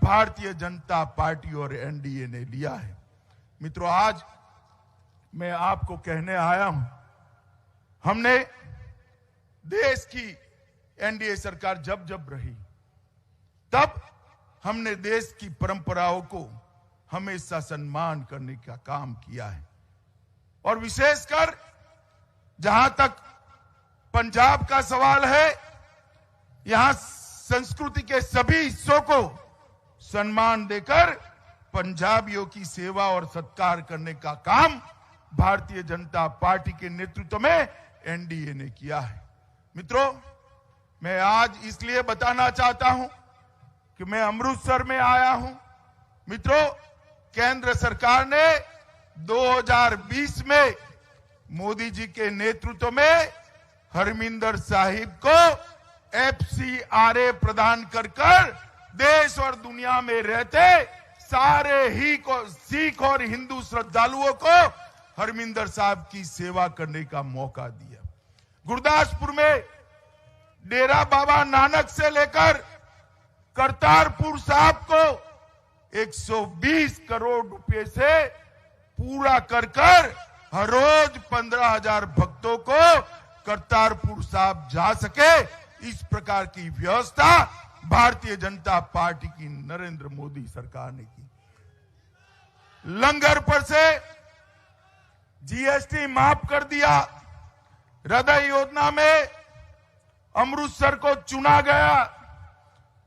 [SPEAKER 1] भारतीय जनता पार्टी और एनडीए ने लिया है। मित्रों, आज मैं आपको कहने आया हूं, हमने देश की एनडीए सरकार जब जब रही, तब हमने देश की परंपराओं को हमेशा सम्मान करने का काम किया है। और विशेषकर जहां तक पंजाब का सवाल है, यहां संस्कृति के सभी हिस्सों को सम्मान देकर पंजाबियों की सेवा और सत्कार करने का काम भारतीय जनता पार्टी के नेतृत्व में एनडीए ने किया है। मित्रों, मैं आज इसलिए बताना चाहता हूं कि मैं अमृतसर में आया हूं। मित्रों, केंद्र सरकार ने 2020 में मोदी जी के नेतृत्व में हरमिंदर साहिब को FCRA प्रदान कर देश और दुनिया में रहते सारे ही को सिख और हिंदू श्रद्धालुओं को हरमिंदर साहब की सेवा करने का मौका दिया। गुरदासपुर में डेरा बाबा नानक से लेकर करतारपुर साहब को 120 करोड़ रुपए से पूरा कर हर रोज 15,000 भक्तों को करतारपुर साहब जा सके, इस प्रकार की व्यवस्था भारतीय जनता पार्टी की नरेंद्र मोदी सरकार ने की। लंगर पर से जीएसटी माफ कर दिया। हृदय योजना में अमृतसर को चुना गया।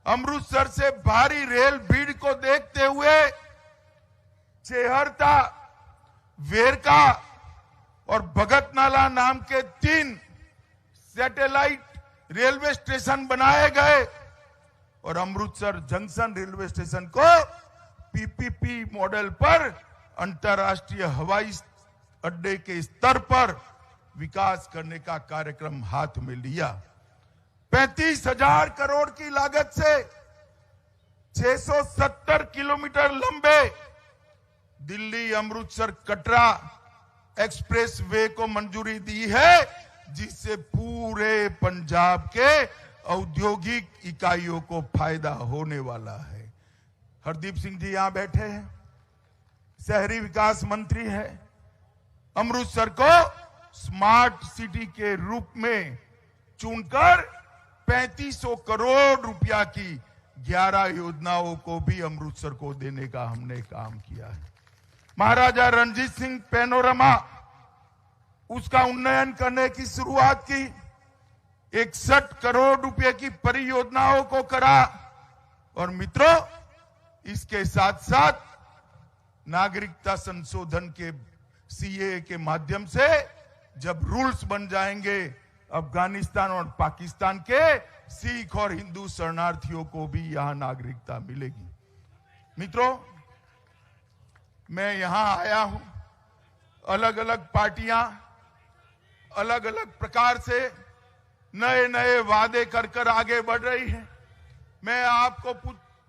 [SPEAKER 1] अमृतसर से भारी रेल भीड़ को देखते हुए चेहरता, वेरका और भगत नाला नाम के 3 सैटेलाइट रेलवे स्टेशन बनाए गए और अमृतसर जंक्शन रेलवे स्टेशन को पीपीपी मॉडल पर अंतर्राष्ट्रीय हवाई अड्डे के स्तर पर विकास करने का कार्यक्रम हाथ में लिया। 35,000 करोड़ की लागत से 670 किलोमीटर लंबे दिल्ली अमृतसर कटरा एक्सप्रेस वे को मंजूरी दी है, जिससे पूरे पंजाब के औद्योगिक इकाइयों को फायदा होने वाला है। हरदीप सिंह जी यहां बैठे हैं, शहरी विकास मंत्री हैं। अमृतसर को स्मार्ट सिटी के रूप में चुनकर 3500 करोड़ रुपया की 11 योजनाओं को भी अमृतसर को देने का हमने काम किया है। महाराजा रणजीत सिंह पैनोरमा, उसका उन्नयन करने की शुरुआत की। 61 करोड़ रुपए की परियोजनाओं को करा। और मित्रों, इसके साथ साथ नागरिकता संशोधन के सीए के माध्यम से जब रूल्स बन जाएंगे, अफगानिस्तान और पाकिस्तान के सिख और हिंदू शरणार्थियों को भी यहां नागरिकता मिलेगी। मित्रों, मैं यहां आया हूं, अलग अलग पार्टियां अलग अलग प्रकार से नए नए वादे कर आगे बढ़ रही हैं। मैं आपको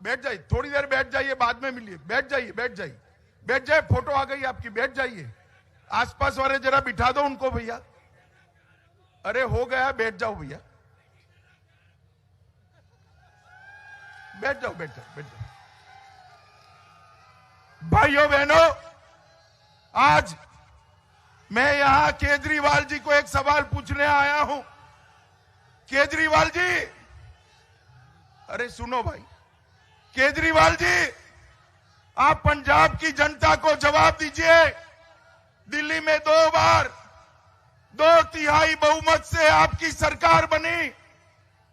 [SPEAKER 1] बैठ जाइए, थोड़ी देर बैठ जाइए, बाद में मिलिए। बैठ जाइए, बैठ जाइए, बैठ जाइए, फोटो आ गई आपकी, बैठ जाइए। आसपास वाले जरा बिठा दो उनको भैया। अरे हो गया, बैठ जाओ भैया, बैठ जाओ, बैठ जाओ, बैठ जाओ। भाइयों बहनों, आज मैं यहां केजरीवाल जी को एक सवाल पूछने आया हूं। केजरीवाल जी, अरे सुनो भाई, केजरीवाल जी, आप पंजाब की जनता को जवाब दीजिए। दिल्ली में 2 बार 2/3 बहुमत से आपकी सरकार बनी।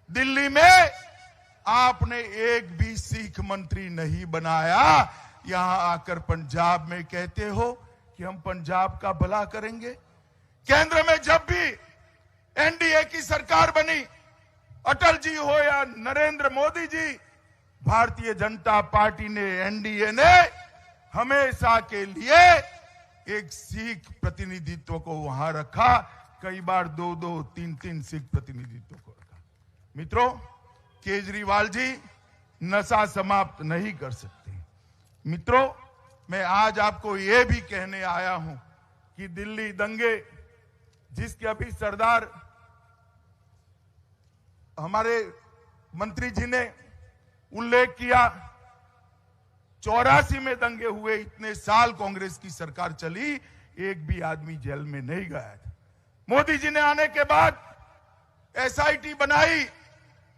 [SPEAKER 1] दिल्ली में आपने एक भी सिख मंत्री नहीं बनाया। यहां आकर पंजाब में कहते हो कि हम पंजाब का भला करेंगे। केंद्र में जब भी एनडीए की सरकार बनी, अटल जी हो या नरेंद्र मोदी जी, भारतीय जनता पार्टी ने, एनडीए ने हमेशा के लिए एक सिख प्रतिनिधित्व को वहां रखा। कई बार 2-2, 3-3 सिख प्रतिनिधित्व को रखा। मित्रों, केजरीवाल जी नशा समाप्त नहीं कर सकते। मित्रों, मैं आज आपको यह भी कहने आया हूं कि दिल्ली दंगे, जिसके अभी सरदार हमारे मंत्री जी ने उल्लेख किया, 84 में दंगे हुए। इतने साल कांग्रेस की सरकार चली, एक भी आदमी जेल में नहीं गया था। मोदी जी ने आने के बाद एसआईटी बनाई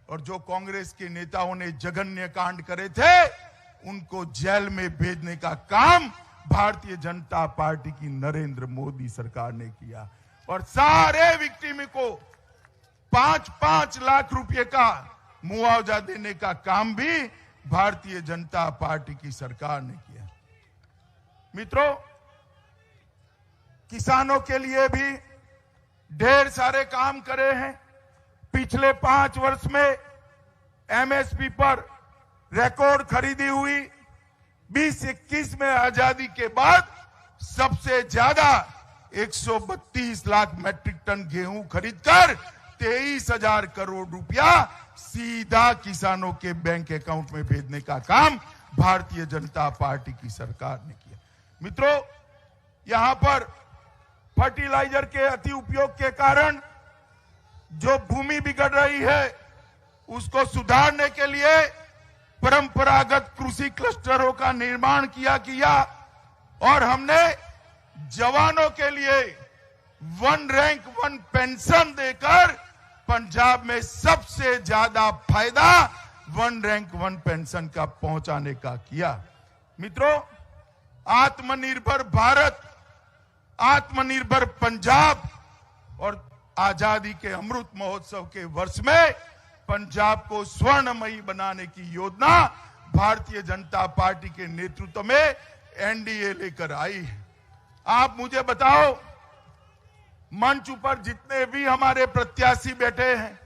[SPEAKER 1] और जो कांग्रेस के नेताओं ने जघन्य कांड करे थे, उनको जेल में भेजने का काम भारतीय जनता पार्टी की नरेंद्र मोदी सरकार ने किया। और सारे विक्टिम को 5-5 लाख रुपए का मुआवजा देने का काम भी भारतीय जनता पार्टी की सरकार ने किया। मित्रों, किसानों के लिए भी ढेर सारे काम करे हैं। पिछले 5 वर्ष में एमएसपी पर रिकॉर्ड खरीदी हुई। 2021 में आजादी के बाद सबसे ज्यादा 132 लाख मैट्रिक टन गेहूं खरीदकर 23,000 करोड़ रुपया सीधा किसानों के बैंक अकाउंट में भेजने का काम भारतीय जनता पार्टी की सरकार ने किया। मित्रों, यहां पर फर्टिलाइजर के अति उपयोग के कारण जो भूमि बिगड़ रही है, उसको सुधारने के लिए परंपरागत कृषि क्लस्टरों का निर्माण किया और हमने जवानों के लिए 1 रैंक 1 पेंशन देकर पंजाब में सबसे ज्यादा फायदा 1 रैंक 1 पेंशन का पहुंचाने का किया। मित्रों, आत्मनिर्भर भारत, आत्मनिर्भर पंजाब और आजादी के अमृत महोत्सव के वर्ष में पंजाब को स्वर्णमयी बनाने की योजना भारतीय जनता पार्टी के नेतृत्व में एनडीए लेकर आई है। आप मुझे बताओ, मंच पर जितने भी हमारे प्रत्याशी बैठे हैं,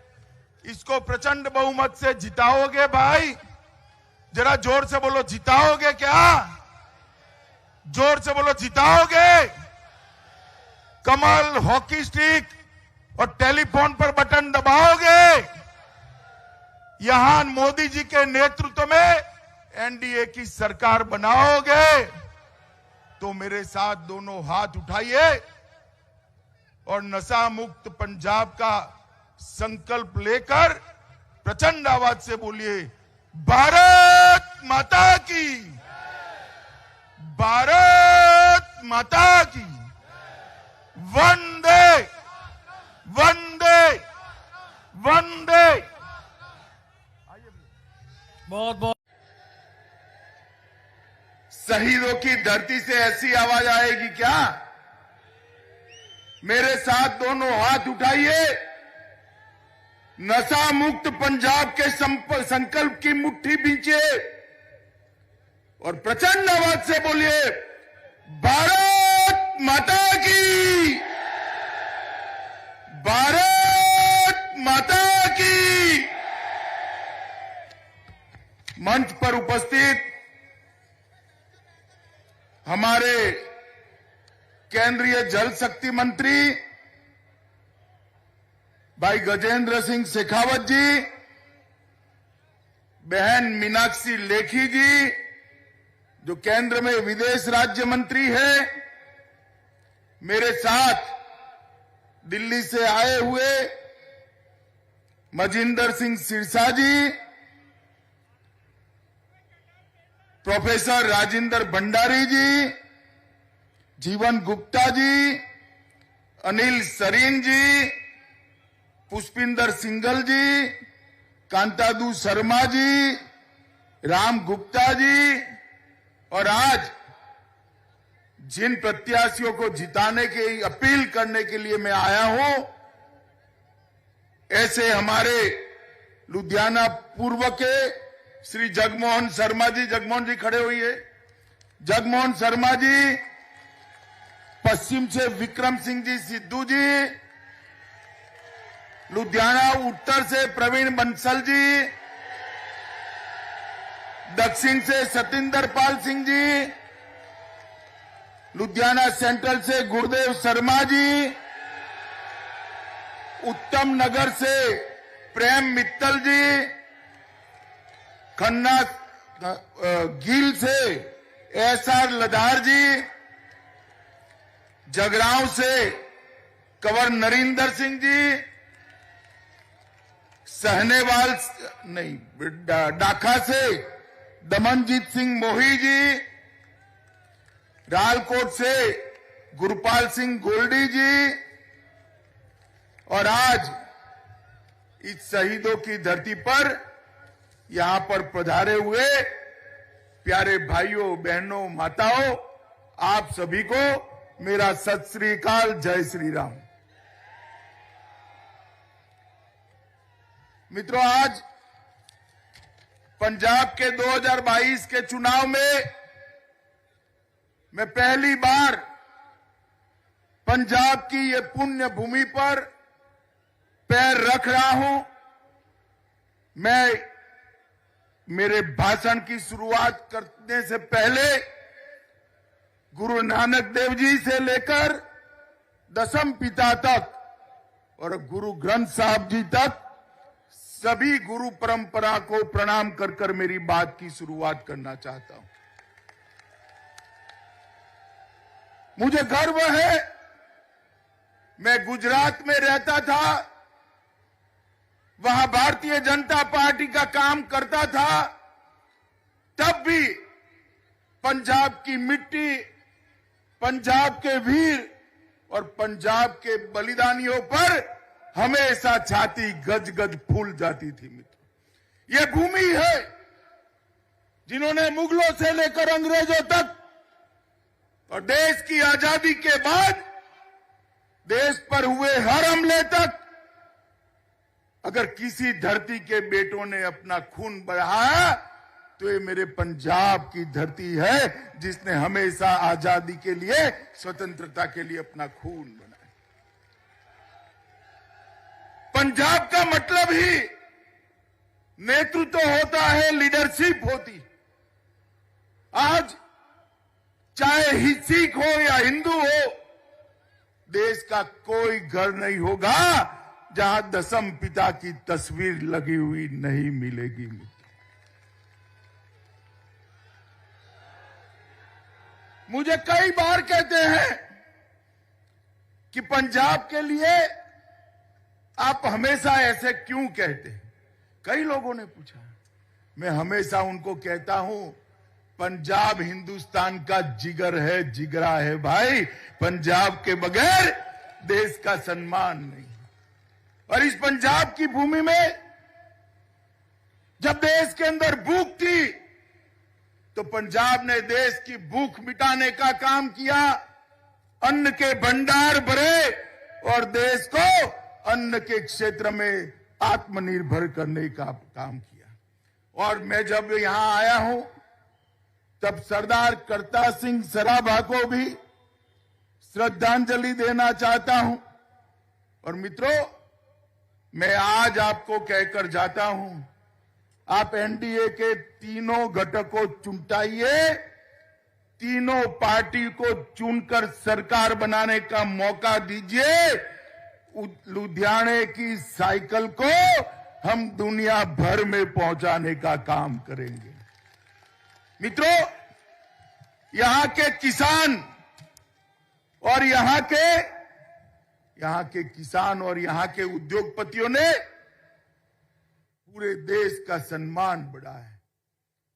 [SPEAKER 1] इसको प्रचंड बहुमत से जिताओगे भाई? जरा जोर से बोलो, जिताओगे क्या? जोर से बोलो, जिताओगे? कमल, हॉकी स्टिक और टेलीफोन पर बटन दबाओगे? यहां मोदी जी के नेतृत्व में एनडीए की सरकार बनाओगे? तो मेरे साथ दोनों हाथ उठाइए और नशा मुक्त पंजाब का संकल्प लेकर प्रचंड आवाज से बोलिए, भारत माता की, भारत माता की, वंदे वंदे वंदे।
[SPEAKER 2] बहुत बहुत
[SPEAKER 1] शहीदों की धरती से ऐसी आवाज आएगी क्या? मेरे साथ दोनों हाथ उठाइए, नशा मुक्त पंजाब के संकल्प की मुट्ठी बींचे और प्रचंड आवाज से बोलिए, भारत माता की, भारत माता की। मंच पर उपस्थित हमारे केंद्रीय जल शक्ति मंत्री भाई गजेंद्र सिंह शेखावत जी, बहन मीनाक्षी लेखी जी, जो केंद्र में विदेश राज्य मंत्री है, मेरे साथ दिल्ली से आए हुए मजिंदर सिंह सिरसा जी, प्रोफेसर राजेंद्र भंडारी जी, जीवन गुप्ता जी, अनिल सरीन जी, पुष्पिंदर सिंघल जी, कांतादू शर्मा जी, राम गुप्ता जी, और आज जिन प्रत्याशियों को जिताने की अपील करने के लिए मैं आया हूं, ऐसे हमारे लुधियाना पूर्व के श्री जगमोहन शर्मा जी, जगमोहन जी खड़े हुई है, जगमोहन शर्मा जी, पश्चिम से विक्रम सिंह जी सिद्धू जी, लुधियाना उत्तर से प्रवीण बंसल जी, दक्षिण से सतिंदर पाल सिंह जी, लुधियाना सेंट्रल से गुरुदेव शर्मा जी, उत्तम नगर से प्रेम मित्तल जी, खन्ना गील से एसआर लधार जी, जगरांव से कंवर नरिंदर सिंह जी, सहनेवाल नहीं डाखा से दमनजीत सिंह मोही जी, रालकोट से गुरपाल सिंह गोल्डी जी, और आज इस शहीदों की धरती पर यहां पर पधारे हुए प्यारे भाइयों बहनों माताओं, आप सभी को मेरा सत श्री अकाल, जय श्री राम। मित्रों, आज पंजाब के 2022 के चुनाव में मैं पहली बार पंजाब की ये पुण्य भूमि पर पैर रख रहा हूं। मैं मेरे भाषण की शुरुआत करने से पहले गुरु नानक देव जी से लेकर दसम पिता तक और गुरु ग्रंथ साहब जी तक सभी गुरु परंपरा को प्रणाम कर कर मेरी बात की शुरुआत करना चाहता हूं। मुझे गर्व है, मैं गुजरात में रहता था, वहां भारतीय जनता पार्टी का काम करता था, तब भी पंजाब की मिट्टी, पंजाब के वीर और पंजाब के बलिदानियों पर हमेशा छाती गज गज फूल जाती थी। मित्र, ये भूमि है जिन्होंने मुगलों से लेकर अंग्रेजों तक और देश की आजादी के बाद देश पर हुए हर हमले तक अगर किसी धरती के बेटों ने अपना खून बहाया तो ये मेरे पंजाब की धरती है, जिसने हमेशा आजादी के लिए, स्वतंत्रता के लिए अपना खून बनाया। पंजाब का मतलब ही नेतृत्व होता है, लीडरशिप होती। आज चाहे सिख हो या हिंदू हो, देश का कोई घर नहीं होगा जहां दसम पिता की तस्वीर लगी हुई नहीं मिलेगी। मुझे कई बार कहते हैं कि पंजाब के लिए आप हमेशा ऐसे क्यों कहते हैं। कई लोगों ने पूछा, मैं हमेशा उनको कहता हूं, पंजाब हिंदुस्तान का जिगर है, जिगरा है भाई। पंजाब के बगैर देश का सम्मान नहीं। और इस पंजाब की भूमि में जब देश के अंदर भूख थी तो पंजाब ने देश की भूख मिटाने का काम किया, अन्न के भंडार भरे और देश को अन्न के क्षेत्र में आत्मनिर्भर करने का काम किया। और मैं जब यहां आया हूं तब सरदार करता सिंह सराभा को भी श्रद्धांजलि देना चाहता हूं। और मित्रों, मैं आज आपको कहकर जाता हूं, आप एनडीए के तीनों घटकों चुनटाइए, तीनों पार्टी को चुनकर सरकार बनाने का मौका दीजिए। लुधियाने की साइकिल को हम दुनिया भर में पहुंचाने का काम करेंगे। मित्रों, यहां के किसान और यहां के किसान और यहां के उद्योगपतियों ने पूरे देश का सम्मान बढ़ाया है।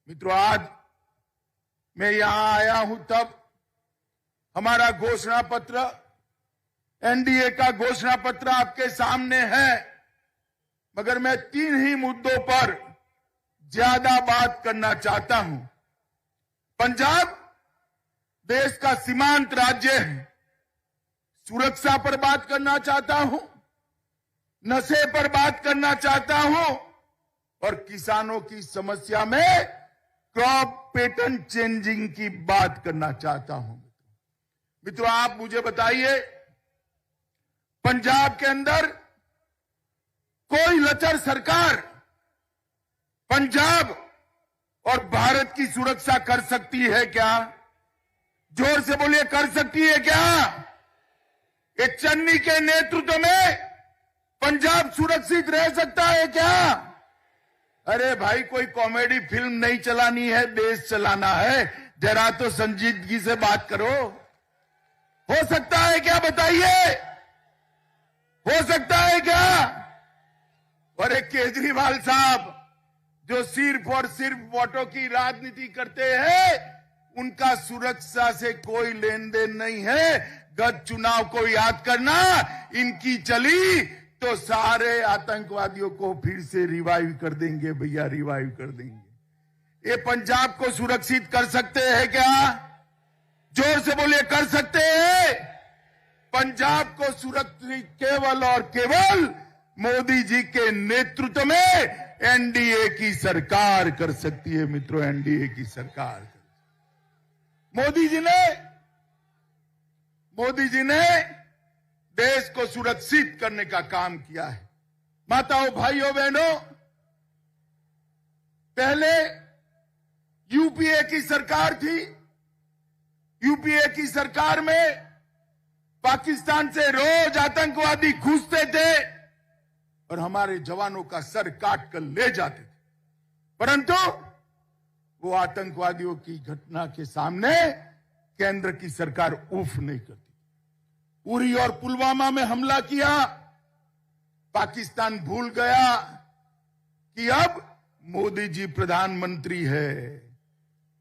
[SPEAKER 1] मित्रों, आज मैं यहां आया हूं तब हमारा घोषणा पत्र, एनडीए का घोषणा पत्र आपके सामने है, मगर मैं 3 ही मुद्दों पर ज्यादा बात करना चाहता हूं। पंजाब देश का सीमांत राज्य है, सुरक्षा पर बात करना चाहता हूं, नशे पर बात करना चाहता हूं और किसानों की समस्या में क्रॉप पैटर्न चेंजिंग की बात करना चाहता हूं। मित्रों, आप मुझे बताइए, पंजाब के अंदर कोई लचर सरकार पंजाब और भारत की सुरक्षा कर सकती है क्या? जोर से बोलिए, कर सकती है क्या? एक चन्नी के नेतृत्व में पंजाब सुरक्षित रह सकता है क्या? अरे भाई, कोई कॉमेडी फिल्म नहीं चलानी है, देश चलाना है। जरा तो संजीदगी से बात करो। हो सकता है क्या? बताइए, हो सकता है क्या? और एक केजरीवाल साहब जो सिर्फ और सिर्फ वोटों की राजनीति करते हैं, उनका सुरक्षा से कोई लेन देन नहीं है। गत चुनाव को याद करना, इनकी चली तो सारे आतंकवादियों को फिर से रिवाइव कर देंगे भैया, रिवाइव कर देंगे। ये पंजाब को सुरक्षित कर सकते हैं क्या? जोर से बोलिए, कर सकते हैं? पंजाब को सुरक्षित केवल और केवल मोदी जी के नेतृत्व में एनडीए की सरकार कर सकती है। मित्रों, एनडीए की सरकार। मोदी जी ने देश को सुरक्षित करने का काम किया है। माताओं, भाइयों, बहनों, पहले यूपीए की सरकार थी। यूपीए की सरकार में पाकिस्तान से रोज आतंकवादी घुसते थे और हमारे जवानों का सर काट कर ले जाते थे, परंतु वो आतंकवादियों की घटना के सामने केंद्र की सरकार उफ नहीं करती। उरी और पुलवामा में हमला किया, पाकिस्तान भूल गया कि अब मोदी जी प्रधानमंत्री है।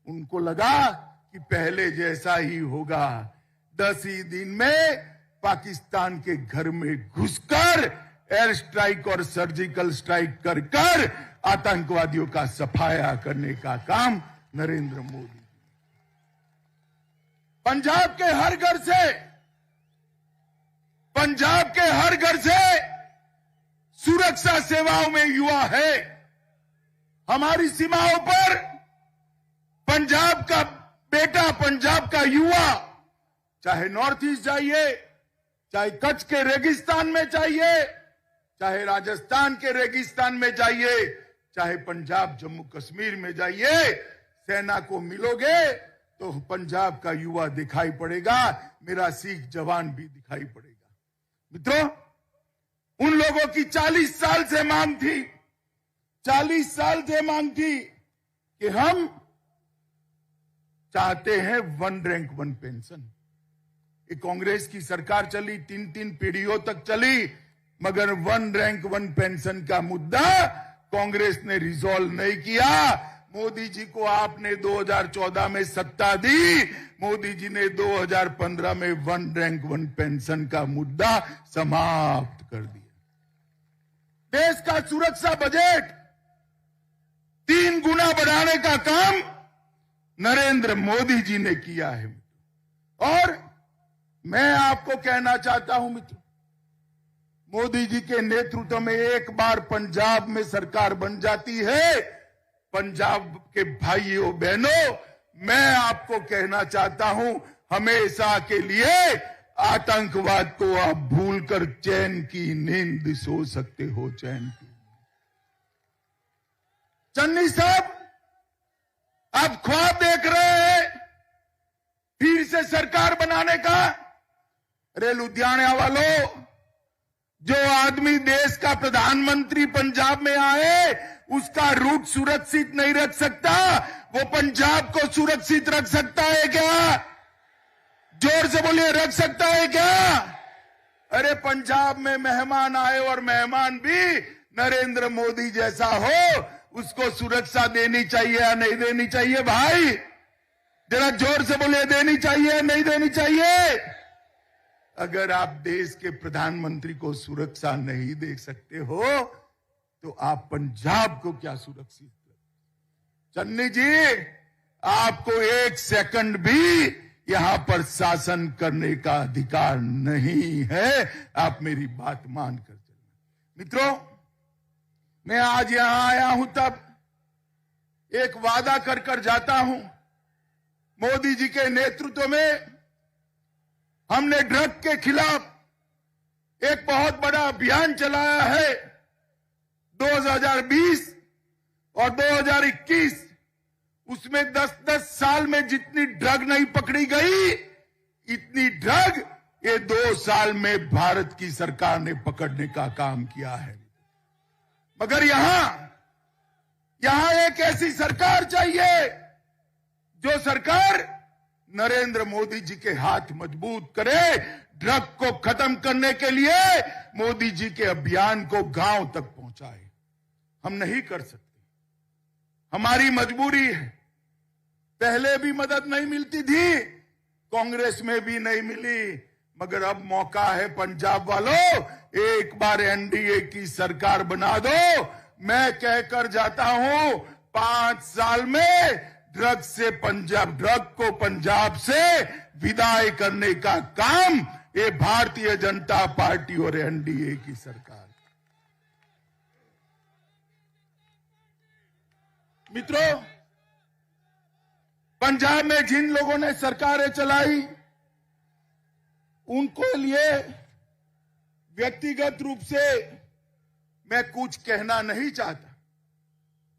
[SPEAKER 1] उनको लगा कि पहले जैसा ही होगा। 10 ही दिन में पाकिस्तान के घर में घुसकर एयर स्ट्राइक और सर्जिकल स्ट्राइक कर आतंकवादियों का सफाया करने का काम नरेंद्र मोदी। पंजाब के हर घर से सुरक्षा सेवाओं में युवा है। हमारी सीमाओं पर पंजाब का बेटा, पंजाब का युवा, चाहे नॉर्थ ईस्ट जाइए, चाहे कच्छ के रेगिस्तान में जाइए, चाहे राजस्थान के रेगिस्तान में जाइए, चाहे पंजाब जम्मू कश्मीर में जाइए, सेना को मिलोगे तो पंजाब का युवा दिखाई पड़ेगा, मेरा सिख जवान भी दिखाई पड़ेगा। मित्रों, उन लोगों की 40 साल से मांग थी, 40 साल से मांग थी कि हम चाहते हैं 1 रैंक 1 पेंशन। ये कांग्रेस की सरकार चली, 3 पीढ़ियों तक चली, मगर 1 रैंक 1 पेंशन का मुद्दा कांग्रेस ने रिजॉल्व नहीं किया। मोदी जी को आपने 2014 में सत्ता दी, मोदी जी ने 2015 में 1 रैंक 1 पेंशन का मुद्दा समाप्त कर दिया। देश का सुरक्षा बजट 3 गुना बढ़ाने का काम नरेंद्र मोदी जी ने किया है। और मैं आपको कहना चाहता हूं मित्रों, मोदी जी के नेतृत्व में एक बार पंजाब में सरकार बन जाती है, पंजाब के भाइयों बहनों, मैं आपको कहना चाहता हूं, हमेशा के लिए आतंकवाद को आप भूलकर चैन की नींद सो सकते हो। चैन की। चन्नी साहब, आप ख्वाब देख रहे हैं फिर से सरकार बनाने का। अरे लुधियाना वालों, जो आदमी देश का प्रधानमंत्री पंजाब में आए उसका रूट सुरक्षित नहीं रख सकता, वो पंजाब को सुरक्षित रख सकता है क्या? जोर से बोलिए, रख सकता है क्या? अरे पंजाब में मेहमान आए और मेहमान भी नरेंद्र मोदी जैसा हो, उसको सुरक्षा देनी चाहिए या नहीं देनी चाहिए? भाई जरा जोर से बोलिए, देनी चाहिए या नहीं देनी चाहिए? अगर आप देश के प्रधानमंत्री को सुरक्षा नहीं दे सकते हो तो आप पंजाब को क्या सुरक्षित? चन्नी जी, आपको एक सेकंड भी यहां पर शासन करने का अधिकार नहीं है। आप मेरी बात मानकर चलना। मित्रों, मैं आज यहां आया हूं तब एक वादा कर जाता हूं। मोदी जी के नेतृत्व में हमने ड्रग के खिलाफ एक बहुत बड़ा अभियान चलाया है। 2020 और 2021 उसमें 10-10 साल में जितनी ड्रग नहीं पकड़ी गई, इतनी ड्रग ये 2 साल में भारत की सरकार ने पकड़ने का काम किया है। मगर यहां एक ऐसी सरकार चाहिए जो सरकार नरेंद्र मोदी जी के हाथ मजबूत करे। ड्रग को खत्म करने के लिए मोदी जी के अभियान को गांव तक पहुंचाए। हम नहीं कर सकते, हमारी मजबूरी है। पहले भी मदद नहीं मिलती थी, कांग्रेस में भी नहीं मिली, मगर अब मौका है पंजाब वालों, एक बार एनडीए की सरकार बना दो। मैं कहकर जाता हूं 5 साल में ड्रग को पंजाब से विदाई करने का काम ये भारतीय जनता पार्टी और एनडीए की सरकार। मित्रों, पंजाब में जिन लोगों ने सरकारें चलाई उनको लिए व्यक्तिगत रूप से मैं कुछ कहना नहीं चाहता,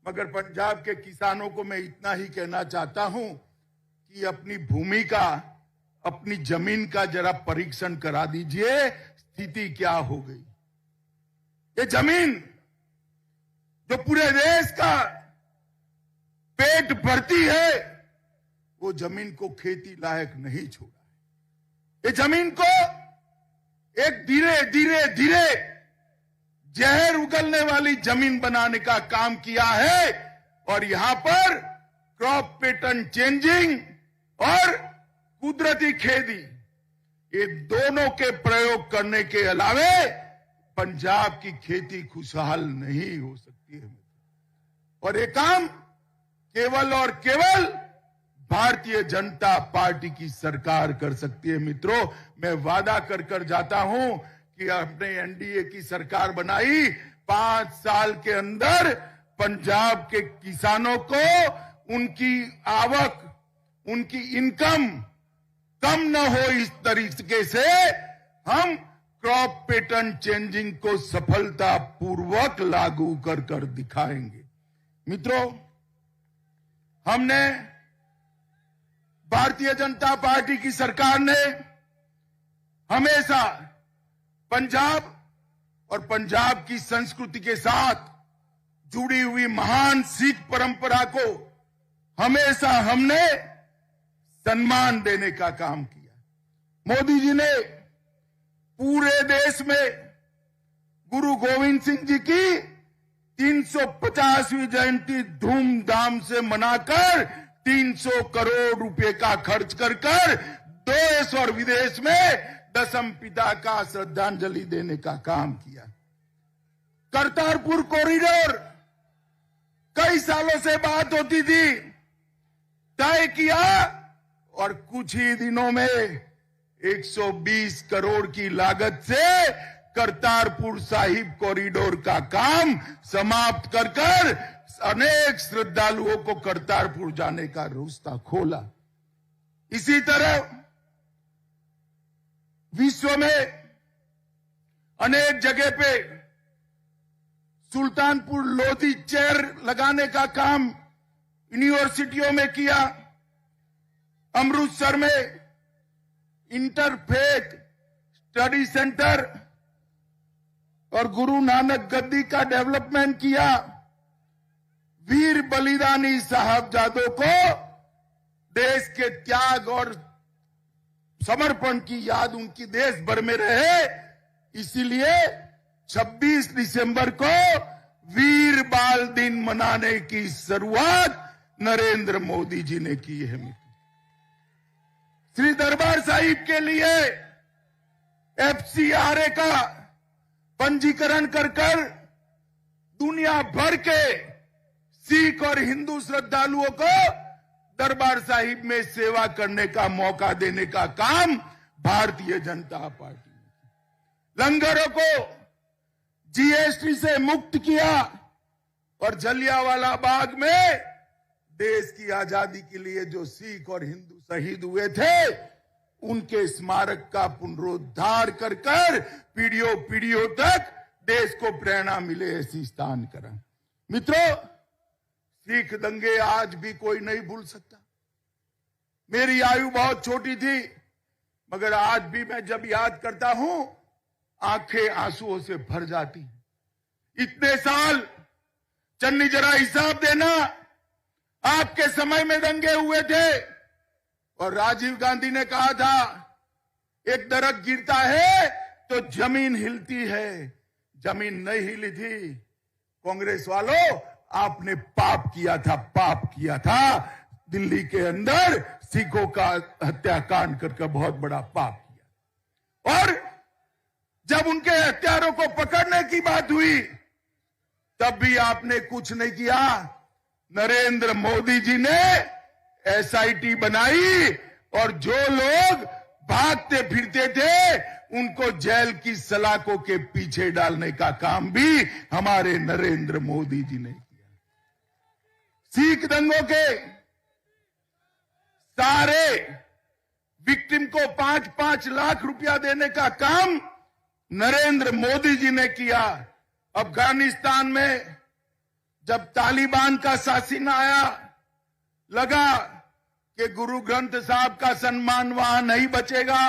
[SPEAKER 1] मगर पंजाब के किसानों को मैं इतना ही कहना चाहता हूं कि अपनी भूमि का, अपनी जमीन का जरा परीक्षण करा दीजिए, स्थिति क्या हो गई। ये जमीन जो पूरे देश का पेट भरती है, वो जमीन को खेती लायक नहीं छोड़ा है। ये जमीन को एक धीरे धीरे जहर उगलने वाली जमीन बनाने का काम किया है। और यहां पर क्रॉप पैटर्न चेंजिंग और कुदरती खेती, ये दोनों के प्रयोग करने के अलावे पंजाब की खेती खुशहाल नहीं हो सकती है। और ये काम केवल और केवल भारतीय जनता पार्टी की सरकार कर सकती है। मित्रों, मैं वादा कर जाता हूं कि आपने एनडीए की सरकार बनाई, 5 साल के अंदर पंजाब के किसानों को उनकी आवक, उनकी इनकम कम न हो, इस तरीके से हम क्रॉप पैटर्न चेंजिंग को सफलतापूर्वक लागू कर दिखाएंगे। मित्रों, हमने, भारतीय जनता पार्टी की सरकार ने हमेशा पंजाब और पंजाब की संस्कृति के साथ जुड़ी हुई महान सिख परंपरा को हमेशा हमने सम्मान देने का काम किया। मोदी जी ने पूरे देश में गुरु गोविंद सिंह जी की 350वीं जयंती धूमधाम से मनाकर 300 करोड़ रुपए का खर्च कर देश और विदेश में दशम पिता का श्रद्धांजलि देने का काम किया। करतारपुर कॉरिडोर कई सालों से बात होती थी, तय किया और कुछ ही दिनों में 120 करोड़ की लागत से करतारपुर साहिब कॉरिडोर का काम समाप्त कर अनेक श्रद्धालुओं को करतारपुर जाने का रास्ता खोला। इसी तरह विश्व में अनेक जगह पे सुल्तानपुर लोधी चेयर लगाने का काम यूनिवर्सिटियों में किया। अमृतसर में इंटरफेथ स्टडी सेंटर और गुरु नानक गद्दी का डेवलपमेंट किया। वीर बलिदानी साहबजादों को देश के त्याग और समर्पण की याद उनकी देश भर में रहे, इसीलिए 26 दिसंबर को वीर बाल दिन मनाने की शुरुआत नरेंद्र मोदी जी ने की है। श्री दरबार साहिब के लिए FCRA का पंजीकरण कर दुनिया भर के सिख और हिंदू श्रद्धालुओं को दरबार साहिब में सेवा करने का मौका देने का काम भारतीय जनता पार्टी ने। लंगरों को GST से मुक्त किया और जलियांवाला बाग में देश की आजादी के लिए जो सिख और हिंदू शहीद हुए थे उनके स्मारक का पुनरुद्धार कर पीढ़ियों तक देश को प्रेरणा मिले ऐसी स्थान करा। मित्रों, सिख दंगे आज भी कोई नहीं भूल सकता। मेरी आयु बहुत छोटी थी, मगर आज भी मैं जब याद करता हूं आंखें आंसुओं से भर जाती। इतने साल, चन्नी जरा हिसाब देना, आपके समय में दंगे हुए थे और राजीव गांधी ने कहा था एक दरख्त गिरता है तो जमीन हिलती है। जमीन नहीं हिली थी। कांग्रेस वालों, आपने पाप किया था दिल्ली के अंदर सिखों का हत्याकांड करके बहुत बड़ा पाप किया। और जब उनके हत्यारों को पकड़ने की बात हुई तब भी आपने कुछ नहीं किया। नरेंद्र मोदी जी ने SIT बनाई और जो लोग भागते फिरते थे उनको जेल की सलाखों के पीछे डालने का काम भी हमारे नरेंद्र मोदी जी ने किया। सिख दंगों के सारे विक्टिम को 5-5 लाख रुपया देने का काम नरेंद्र मोदी जी ने किया। अफगानिस्तान में जब तालिबान का शासन आया, लगा कि गुरु ग्रंथ साहब का सम्मान वहां नहीं बचेगा।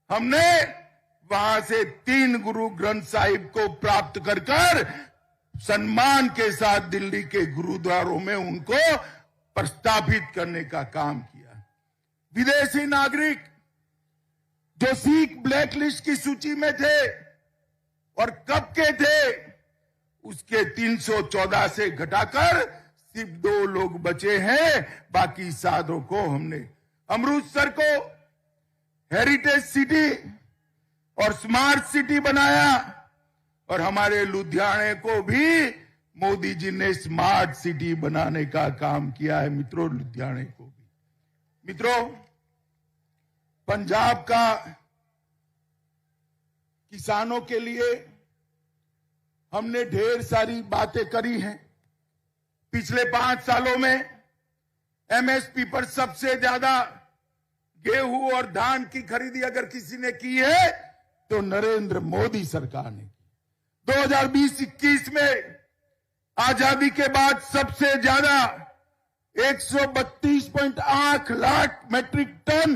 [SPEAKER 1] हमने वहां से 3 गुरु ग्रंथ साहिब को प्राप्त कर सम्मान के साथ दिल्ली के गुरुद्वारों में उनको प्रस्थापित करने का काम किया। विदेशी नागरिक जो सिख ब्लैकलिस्ट की सूची में थे और कब के थे, उसके 314 से घटाकर सिर्फ 2 लोग बचे हैं। बाकी 7 को हमने अमृतसर को हेरिटेज सिटी और स्मार्ट सिटी बनाया और हमारे लुधियाने को भी मोदी जी ने स्मार्ट सिटी बनाने का काम किया है। मित्रों, लुधियाने को भी। मित्रों, पंजाब का किसानों के लिए हमने ढेर सारी बातें करी हैं। पिछले 5 सालों में MSP पर सबसे ज्यादा गेहूं और धान की खरीदी अगर किसी ने की है तो नरेंद्र मोदी सरकार ने की। 2020-21 में आजादी के बाद सबसे ज्यादा 132.8 लाख मैट्रिक टन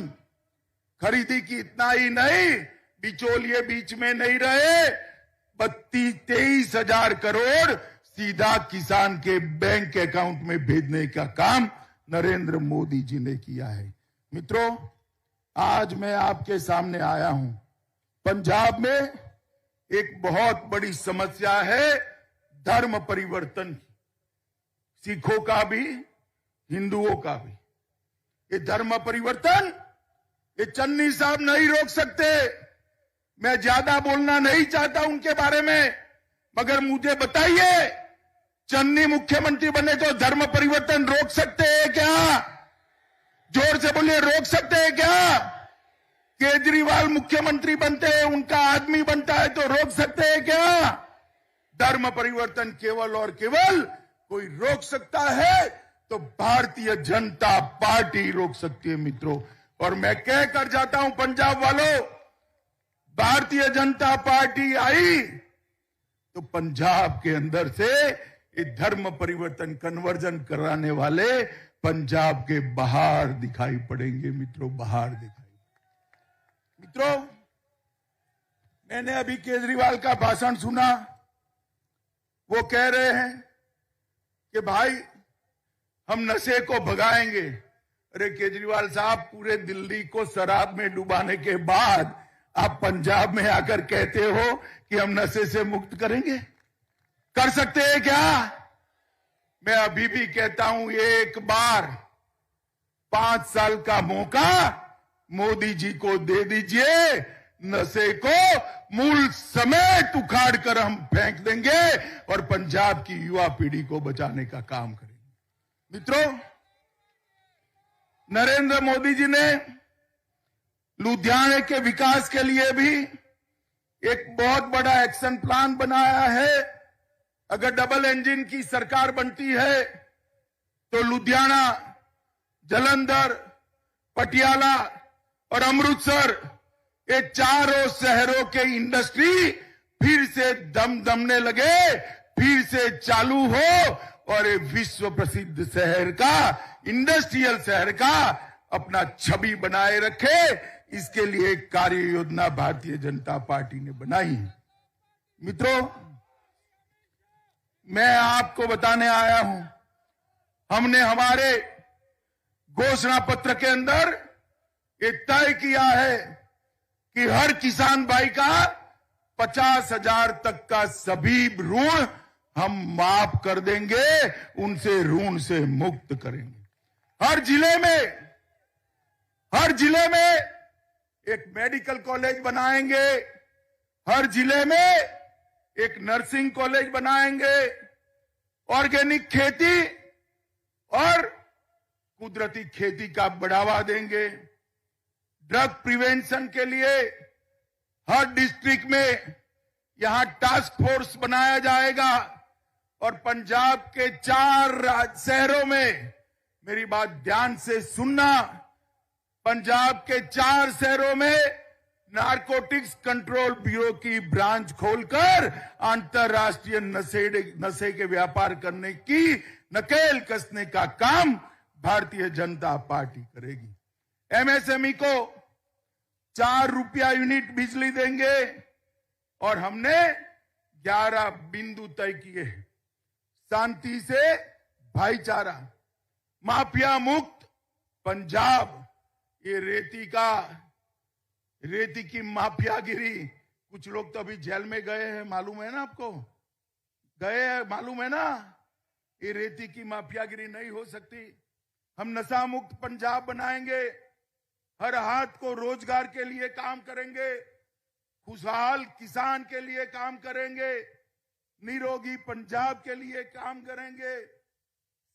[SPEAKER 1] खरीदी की। इतना ही नहीं, बिचौलिए बीच में नहीं रहे, 23 हजार करोड़ सीधा किसान के बैंक अकाउंट में भेजने का काम नरेंद्र मोदी जी ने किया है। मित्रों, आज मैं आपके सामने आया हूं। पंजाब में एक बहुत बड़ी समस्या है धर्म परिवर्तन की, सिखों का भी हिंदुओं का भी। ये धर्म परिवर्तन ये चन्नी साहब नहीं रोक सकते। मैं ज्यादा बोलना नहीं चाहता उनके बारे में, मगर मुझे बताइए, चन्नी मुख्यमंत्री बने तो धर्म परिवर्तन रोक सकते हैं क्या? जोर से बोलिए, रोक सकते हैं क्या? केजरीवाल मुख्यमंत्री बनते हैं, उनका आदमी बनता है तो रोक सकते हैं क्या? धर्म परिवर्तन केवल और केवल कोई रोक सकता है तो भारतीय जनता पार्टी रोक सकती है। मित्रों, और मैं कह कर जाता हूं पंजाब वालों, भारतीय जनता पार्टी आई तो पंजाब के अंदर से ये धर्म परिवर्तन कन्वर्जन कराने वाले पंजाब के बाहर दिखाई पड़ेंगे। मित्रों, बाहर दिखाई। मित्रों, मैंने अभी केजरीवाल का भाषण सुना। वो कह रहे हैं कि भाई हम नशे को भगाएंगे। अरे केजरीवाल साहब, पूरे दिल्ली को शराब में डुबाने के बाद आप पंजाब में आकर कहते हो कि हम नशे से मुक्त करेंगे? कर सकते हैं क्या? मैं अभी भी कहता हूं, एक बार 5 साल का मौका मोदी जी को दे दीजिए। नशे को मूल समेत उखाड़ कर हम फेंक देंगे और पंजाब की युवा पीढ़ी को बचाने का काम करेंगे। मित्रों, नरेंद्र मोदी जी ने लुधियाने के विकास के लिए भी एक बहुत बड़ा एक्शन प्लान बनाया है। अगर डबल इंजन की सरकार बनती है तो लुधियाना, जालंधर, पटियाला और अमृतसर, ये चारों शहरों के इंडस्ट्री फिर से दमने लगे, फिर से चालू हो और ये विश्व प्रसिद्ध शहर का, इंडस्ट्रियल शहर का अपना छवि बनाए रखे। इसके लिए कार्य योजना भारतीय जनता पार्टी ने बनाई है। मित्रों, मैं आपको बताने आया हूं, हमने हमारे घोषणा पत्र के अंदर ये तय किया है कि हर किसान भाई का 50,000 तक का सभी ऋण हम माफ कर देंगे, उनसे ऋण से मुक्त करेंगे। हर जिले में एक मेडिकल कॉलेज बनाएंगे, हर जिले में एक नर्सिंग कॉलेज बनाएंगे, ऑर्गेनिक खेती और कुदरती खेती का बढ़ावा देंगे। ड्रग प्रिवेंशन के लिए हर डिस्ट्रिक्ट में यहां टास्क फोर्स बनाया जाएगा और पंजाब के 4 शहरों में, मेरी बात ध्यान से सुनना, पंजाब के 4 शहरों में नारकोटिक्स कंट्रोल ब्यूरो की ब्रांच खोलकर अंतर्राष्ट्रीय नशे के व्यापार करने की नकेल कसने का काम भारतीय जनता पार्टी करेगी। एमएसएमई को 4 रुपया यूनिट बिजली देंगे और हमने 11 बिंदु तय किए हैं। शांति से भाईचारा, माफिया मुक्त पंजाब, ये रेती की माफियागिरी, कुछ लोग तो अभी जेल में गए हैं, मालूम है ना आपको? गए हैं, मालूम है ना? ये रेती की माफियागिरी नहीं हो सकती। हम नशा मुक्त पंजाब बनाएंगे, हर हाथ को रोजगार के लिए काम करेंगे, खुशहाल किसान के लिए काम करेंगे, निरोगी पंजाब के लिए काम करेंगे,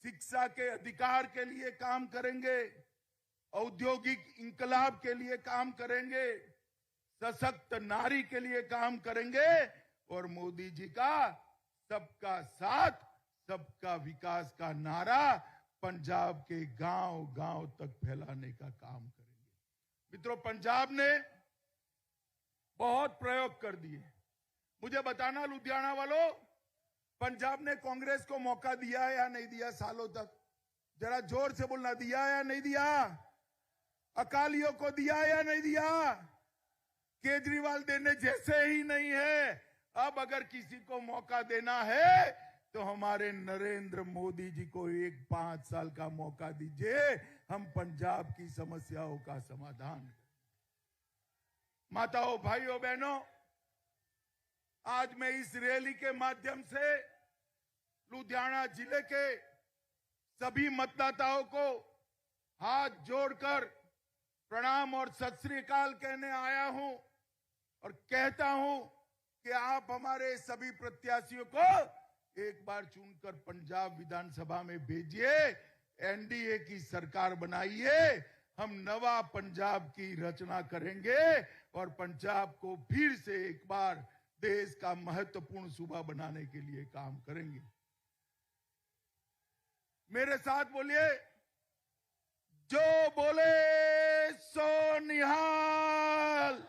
[SPEAKER 1] शिक्षा के अधिकार के लिए काम करेंगे, औद्योगिक इंकलाब के लिए काम करेंगे, सशक्त नारी के लिए काम करेंगे और मोदी जी का सबका साथ सबका विकास का नारा पंजाब के गांव-गांव तक फैलाने का काम करेंगे। मित्रों, पंजाब ने बहुत प्रयोग कर दिए। मुझे बताना लुधियाना वालों, पंजाब ने कांग्रेस को मौका दिया है या नहीं दिया सालों तक? जरा जोर से बोलना, दिया या नहीं दिया? अकालियों को दिया या नहीं दिया? केजरीवाल देने जैसे ही नहीं है। अब अगर किसी को मौका देना है तो हमारे नरेंद्र मोदी जी को 5 साल का मौका दीजिए, हम पंजाब की समस्याओं का समाधान करें। माताओं, भाइयों, बहनों, आज मैं इस रैली के माध्यम से लुधियाना जिले के सभी मतदाताओं को हाथ जोड़कर प्रणाम और सत श्री अकाल कहने आया हूं और कहता हूं कि आप हमारे सभी प्रत्याशियों को एक बार चुनकर पंजाब विधानसभा में भेजिए, एनडीए की सरकार बनाइए, हम नवा पंजाब की रचना करेंगे और पंजाब को फिर से एक बार देश का महत्वपूर्ण सूबा बनाने के लिए काम करेंगे। मेरे साथ बोलिए, जो बोले सो निहाल।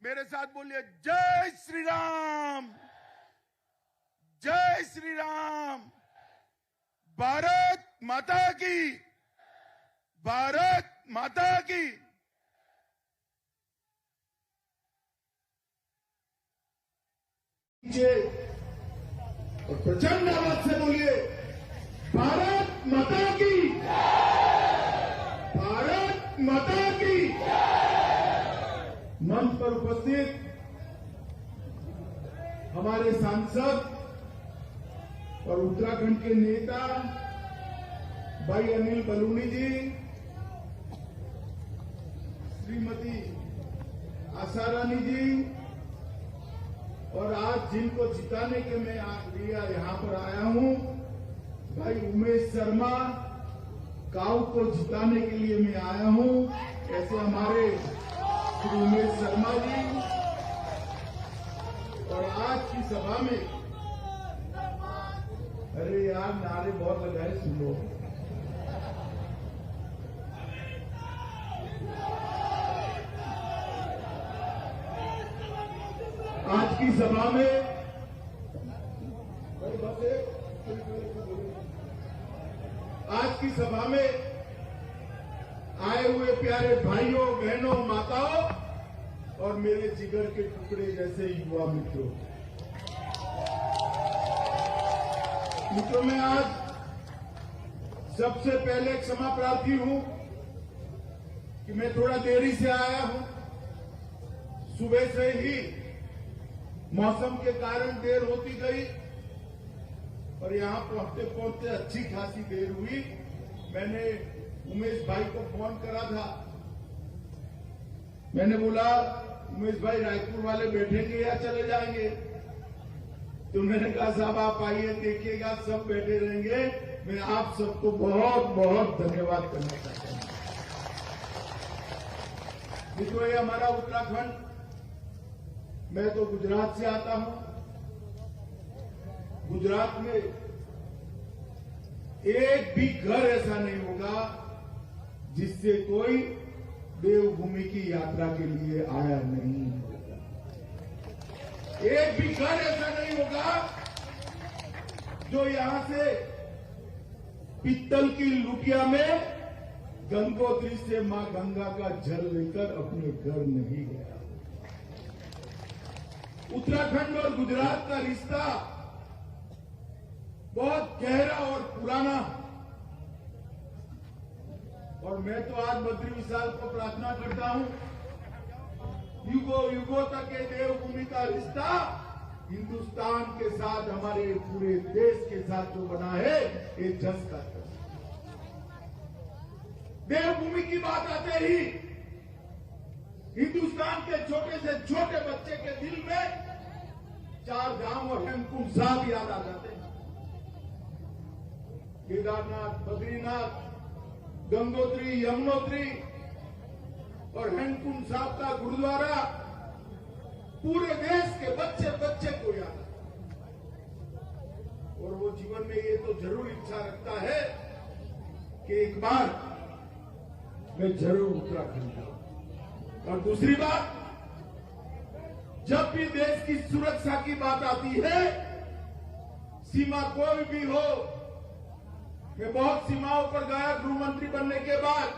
[SPEAKER 1] मेरे साथ बोलिए, जय श्री राम, जय श्री राम। भारत माता की, भारत माता की। नीचे और प्रचंड आवाज से बोलिए, भारत माता की, भारत माता की। मंच पर उपस्थित हमारे सांसद और उत्तराखंड के नेता भाई अनिल बलूनी जी, श्रीमती आशा रानी जी, और आज जिनको जिताने के मैं लिया यहां पर आया हूं, भाई उमेश शर्मा काऊ को जिताने के लिए मैं आया हूं। ऐसे हमारे श्री उमेश शर्मा जी, और आज की सभा में, अरे यार नारे बहुत लगाए, सुन लो। आज की सभा में आए हुए प्यारे भाइयों, बहनों, माताओं और मेरे जिगर के टुकड़े जैसे युवा मित्रों, मैं आज सबसे पहले क्षमा प्रार्थी हूं कि मैं थोड़ा देरी से आया हूं। सुबह से ही मौसम के कारण देर होती गई और यहां पहुंचते पहुंचते अच्छी खासी देर हुई। मैंने उमेश भाई को फोन करा था, मैंने बोला उमेश भाई रायपुर वाले बैठेंगे या चले जाएंगे? तो मैंने कहा साहब आप आइए देखिएगा, सब बैठे रहेंगे। मैं आप सबको बहुत बहुत धन्यवाद करना चाहता हूं। मित्रों, ये हमारा उत्तराखंड, मैं तो गुजरात से आता हूं। गुजरात में एक भी घर ऐसा नहीं होगा जिससे कोई देवभूमि की यात्रा के लिए आया नहीं होगा। एक भी घर ऐसा नहीं होगा जो यहां से पित्तल की लुटिया में गंगोत्री से मां गंगा का जल लेकर अपने घर नहीं गया। उत्तराखंड और गुजरात का रिश्ता बहुत गहरा और पुराना, और मैं तो आज बद्री विशाल को प्रार्थना करता हूं, युगों युगों तक ये देवभूमि का रिश्ता हिंदुस्तान के साथ, हमारे पूरे देश के साथ जो बना है, ये जस का जस। देवभूमि की बात आते ही हिंदुस्तान के छोटे से छोटे बच्चे के दिल में चार धाम और हेमकुंड साहब याद आ जाते हैं। केदारनाथ, बद्रीनाथ, गंगोत्री, यमुनोत्री और हेमकुंड साहब का गुरुद्वारा पूरे देश के बच्चे बच्चे को याद आता। और वो जीवन में ये तो जरूर इच्छा रखता है कि एक बार मैं जरूर उत्तराखंड जाऊं। और दूसरी बात, जब भी देश की सुरक्षा की बात आती है, सीमा कोई भी हो, मैं बहुत सीमाओं पर गया गृह मंत्री बनने के बाद।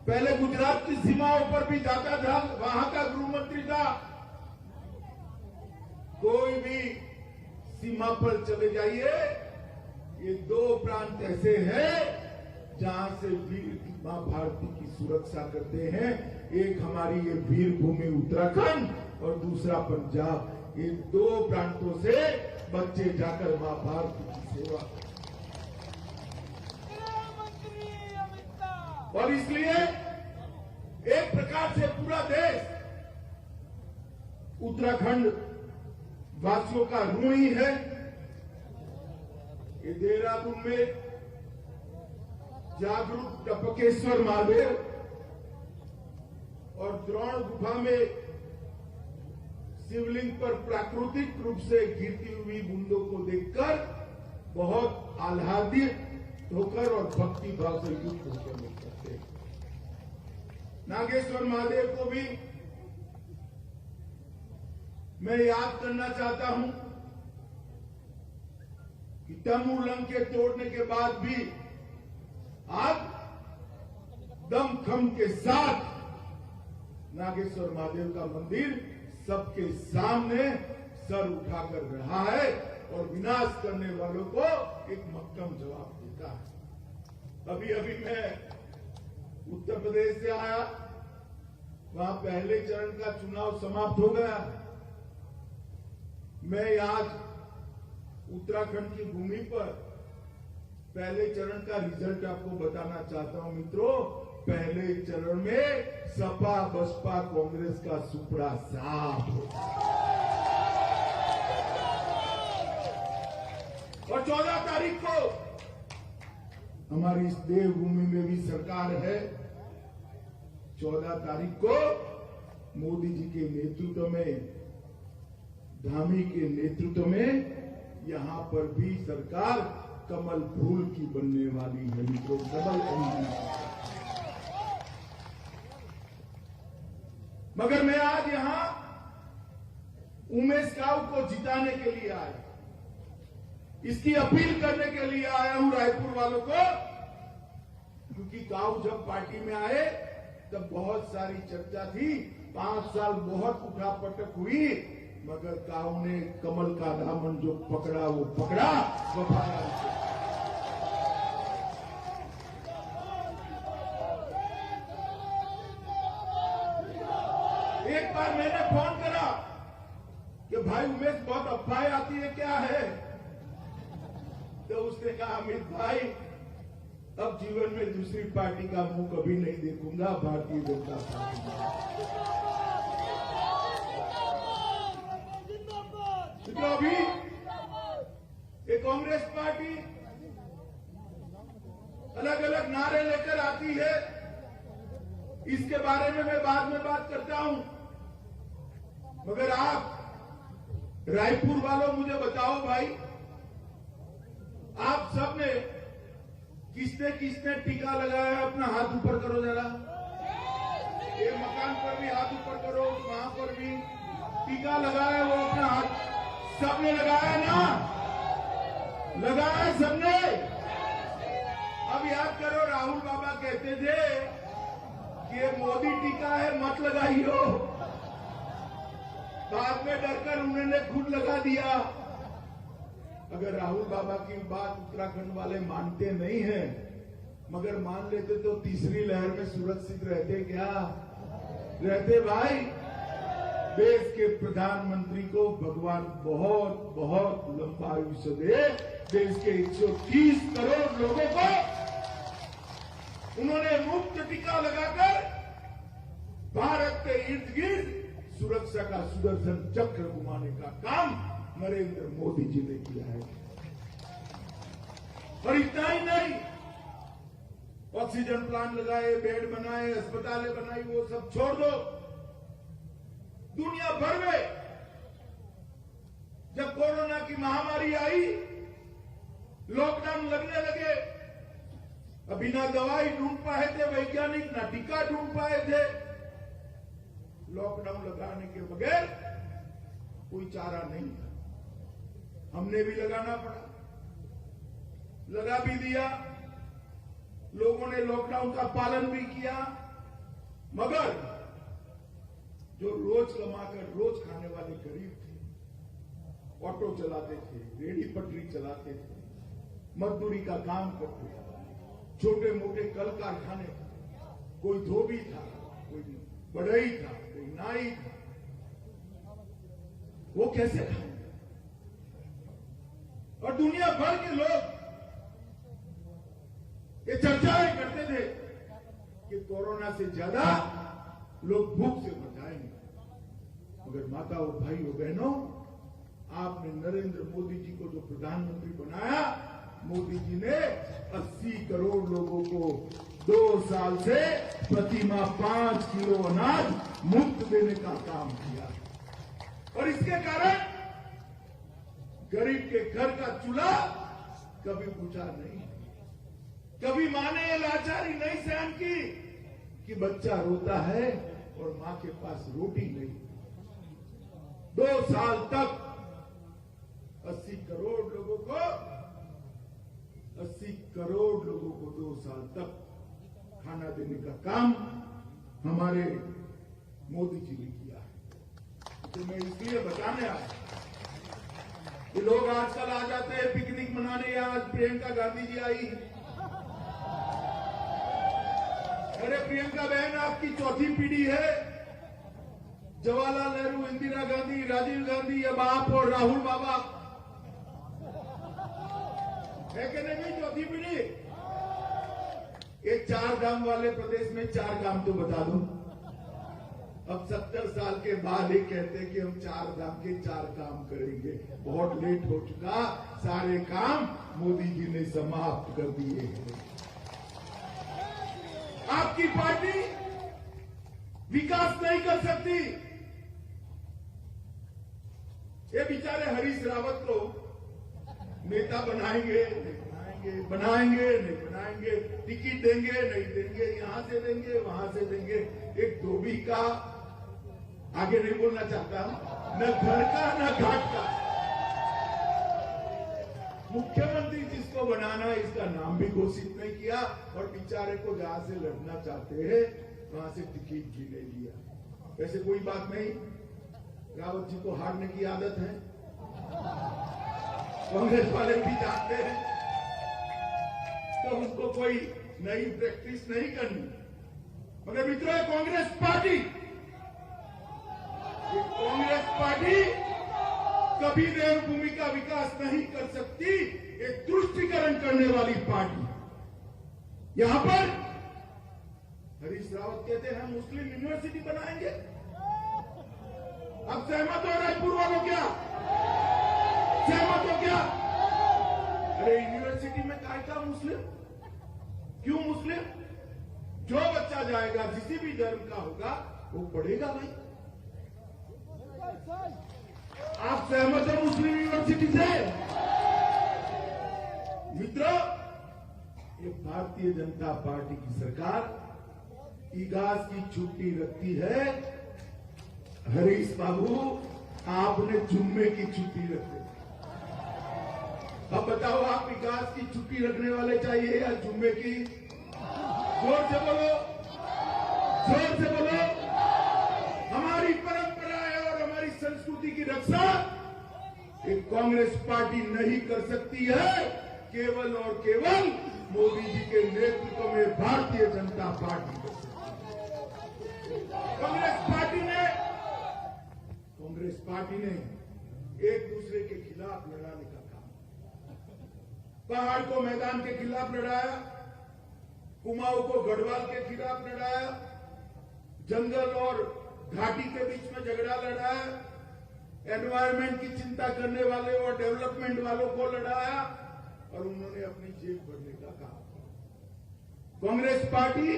[SPEAKER 1] पहले गुजरात की सीमाओं पर भी जाता था, वहां का गृह मंत्री था। कोई भी सीमा पर चले जाइए, ये दो प्रांत ऐसे हैं जहां से वीर मां भारती की सुरक्षा करते हैं। एक हमारी ये वीर भूमि उत्तराखंड और दूसरा पंजाब। ये दो प्रांतों से बच्चे जाकर मां भारती की सेवा करते। और इसलिए एक प्रकार से पूरा देश उत्तराखंड वासियों का ऋणी है। ये देहरादून में जागरूक टपकेश्वर महादेव और द्रोण गुफा में शिवलिंग पर प्राकृतिक रूप से गिरती हुई बूंदों को देखकर बहुत आह्लादित होकर और भक्ति भाव से युक्त होकर लोग करते हैं। नागेश्वर महादेव को भी मैं याद करना चाहता हूं कि तमुलंग के तोड़ने के बाद भी आज दमखम के साथ नागेश्वर महादेव का मंदिर सबके सामने सर उठाकर रहा है और विनाश करने वालों को एक मक्कम जवाब देता है। अभी अभी मैं उत्तर प्रदेश से आया, वहां पहले चरण का चुनाव समाप्त हो गया। मैं आज उत्तराखंड की भूमि पर पहले चरण का रिजल्ट आपको बताना चाहता हूं। मित्रों, पहले चरण में सपा बसपा कांग्रेस का सुपड़ा साफ होता है और 14 तारीख को हमारी इस देवभूमि में भी सरकार है। 14 तारीख को मोदी जी के नेतृत्व में, धामी के नेतृत्व में यहां पर भी सरकार कमल फूल की बनने वाली है। मित्रों, कमल फूल। मगर मैं आज यहां उमेश काऊ को जिताने के लिए आया, इसकी अपील करने के लिए आया हूं रायपुर वालों को, क्योंकि काऊ जब पार्टी में आए तब बहुत सारी चर्चा थी, 5 साल बहुत उठापटक हुई, मगर काऊ ने कमल का दामन जो पकड़ा वो पकड़ा, वफादार। एक बार मैंने फोन करा कि भाई उमेश बहुत अफवाहें आती है, क्या है? तो उसने कहा, अमित भाई अब जीवन में दूसरी पार्टी का मुंह कभी नहीं देखूंगा, भारतीय जनता पार्टी। तो अभी ये कांग्रेस पार्टी अलग अलग नारे लेकर आती है, इसके बारे में मैं बाद में बात करता हूं। मगर आप रायपुर वालों मुझे बताओ भाई, आप सबने किसने किसने टीका लगाया है? अपना हाथ ऊपर करो जरा। ये मकान पर भी हाथ ऊपर करो, वहां पर भी टीका लगाया, वो अपना हाथ सबने लगाया ना? लगाया सबने? अब याद करो, राहुल बाबा कहते थे कि ये मोदी टीका है, मत लगाइयो। बाद में डरकर उन्होंने खुद लगा दिया। अगर राहुल बाबा की बात उत्तराखंड वाले मानते नहीं हैं, मगर मान लेते तो तीसरी लहर में सुरक्षित रहते क्या? रहते भाई। देश के प्रधानमंत्री को भगवान बहुत बहुत लंबा आयुष्य दे। देश के 130 करोड़ लोगों को उन्होंने मुफ्त टीका लगाकर भारत के इर्द गिर्द सुरक्षा का सुदर्शन चक्र घुमाने का काम नरेंद्र मोदी जी ने किया है। और इतना ही नहीं, ऑक्सीजन प्लांट लगाए, बेड बनाए, अस्पतालें बनाई, वो सब छोड़ दो। दुनिया भर में जब कोरोना की महामारी आई, लॉकडाउन लगने लगे, अभी ना दवाई ढूंढ पाए थे वैज्ञानिक, ना टीका ढूंढ पाए थे। लॉकडाउन लगाने के बगैर कोई चारा नहीं था, हमने भी लगाना पड़ा, लगा भी दिया। लोगों ने लॉकडाउन का पालन भी किया। मगर जो रोज कमाकर रोज खाने वाले गरीब थे, ऑटो चलाते थे, रेहड़ी पटरी चलाते थे, मजदूरी का काम करते थे, छोटे मोटे कल कारखाने थे, कोई धोबी था, कोई बढ़ई था, कोई नाई था, वो कैसे खाएंगे? और दुनिया भर के लोग ये चर्चाएं करते थे कि कोरोना से ज्यादा लोग भूख से मर जाएंगे। मगर माताओं, भाइयों, बहनों, आपने नरेंद्र मोदी जी को जो प्रधानमंत्री बनाया, मोदी जी ने 80 करोड़ लोगों को 2 साल से प्रति माह 5 किलो अनाज मुफ्त देने का काम किया। और इसके कारण गरीब के घर का चूल्हा कभी बुझा नहीं, कभी मां ने लाचारी नहीं सहन की कि बच्चा रोता है और मां के पास रोटी नहीं। 2 साल तक 80 करोड़ लोगों को 2 साल तक खाना देने का काम हमारे मोदी जी ने किया है। तो मैं इसलिए बताने आया ये लोग आजकल आ जाते हैं पिकनिक मनाने, या आज प्रियंका गांधी जी आई। अरे प्रियंका बहन आपकी चौथी पीढ़ी है। जवाहरलाल नेहरू, इंदिरा गांधी, राजीव गांधी, अब आप और राहुल बाबा है कि नहीं चौथी पीढ़ी? ये 4 धाम वाले प्रदेश में 4 काम तो बता दो। अब 70 साल के बाद ही कहते हैं कि हम 4 धाम के 4 काम करेंगे। बहुत लेट हो चुका, सारे काम मोदी जी ने समाप्त कर दिए हैं। आपकी पार्टी विकास नहीं कर सकती। ये बेचारे हरीश रावत को नेता बनाएंगे नहीं बनाएंगे, टिकट देंगे नहीं देंगे, यहां से देंगे वहां से देंगे। एक धोबी का आगे नहीं बोलना चाहता, न घर का न घाट का मुख्यमंत्री जिसको बनाना इसका नाम भी घोषित नहीं किया, और बेचारे को जहां से लड़ना चाहते हैं वहां से टिकट भी नहीं लिया। वैसे कोई बात नहीं, रावत जी को हारने की आदत है, कांग्रेस वाले भी जानते हैं, तो उसको कोई नई प्रैक्टिस नहीं करनी। मगर मित्रों, कांग्रेस पार्टी कभी देवभूमि का विकास नहीं कर सकती। एक तुष्टीकरण करने वाली पार्टी। यहां पर हरीश रावत कहते हैं हम मुस्लिम यूनिवर्सिटी बनाएंगे। अब सहमत हो रायपुर वालों? क्या सहमत हो क्या? अरे यूनिवर्सिटी में काय का मुस्लिम? क्यों मुस्लिम? जो बच्चा जाएगा किसी भी धर्म का होगा वो पढ़ेगा भाई। आप सहमत हो मुस्लिम यूनिवर्सिटी से? मित्रों, ये भारतीय जनता पार्टी की सरकार इगास की छुट्टी रखती है। हरीश बाबू, आपने जुम्मे की छुट्टी रखी। अब बताओ, आप विकास की छुट्टी रखने वाले चाहिए या जुम्मे की? जोर से बोलो, जोर से बोलो। हमारी परंपरा है और हमारी संस्कृति की रक्षा एक कांग्रेस पार्टी नहीं कर सकती है। केवल और केवल मोदी जी के नेतृत्व में भारतीय जनता पार्टी कर सकती है। कांग्रेस पार्टी ने एक दूसरे के खिलाफ लड़ाने का काम, पहाड़ को मैदान के खिलाफ लड़ाया, कुमाऊं को गढ़वाल के खिलाफ लड़ाया, जंगल और घाटी के बीच में झगड़ा लड़ाया, एनवायरमेंट की चिंता करने वाले और डेवलपमेंट वालों को लड़ाया, और उन्होंने अपनी जेब भरने का काम किया। कांग्रेस पार्टी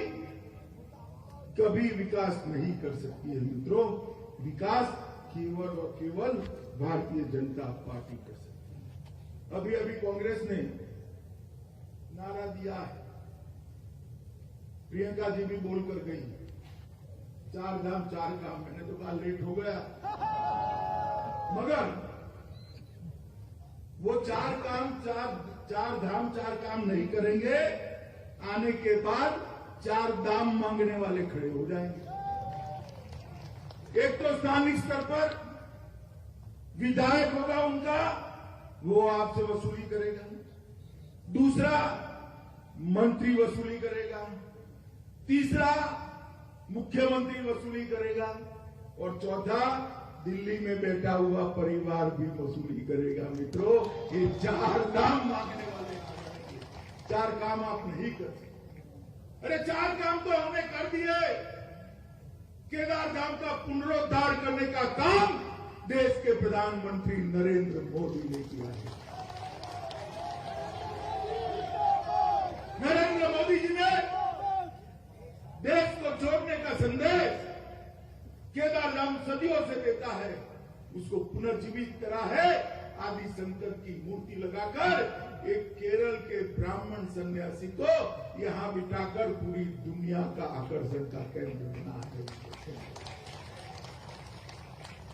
[SPEAKER 1] कभी विकास नहीं कर सकती है मित्रों। विकास केवल और केवल भारतीय जनता पार्टी कर सकती है। अभी अभी कांग्रेस ने नारा दिया है, प्रियंका जी भी बोलकर गई, 4 धाम 4 काम। मैंने तो कहा लेट हो गया, मगर वो 4 काम 4 धाम 4 काम नहीं करेंगे। आने के बाद 4 दाम मांगने वाले खड़े हो जाएंगे। एक तो स्थानिक स्तर पर विधायक होगा उनका, वो आपसे वसूली करेगा। दूसरा, मंत्री वसूली करेगा। तीसरा, मुख्यमंत्री वसूली करेगा। और चौथा, दिल्ली में बैठा हुआ परिवार भी वसूली करेगा। मित्रों, ये 4 दाम मांगने वाले 4 काम आप नहीं कर सकते। अरे 4 काम तो हमने कर दिए। केदार धाम का पुनरुद्धार करने का काम देश के प्रधानमंत्री नरेंद्र मोदी ने किया है। नरेंद्र मोदी जी ने देश को जोड़ने का संदेश केदार धाम सदियों से देता है, उसको पुनर्जीवित करा है। आदि शंकर की मूर्ति लगाकर एक केरल के ब्राह्मण सन्यासी को यहां बिठाकर पूरी दुनिया का आकर्षण का केंद्र बना है।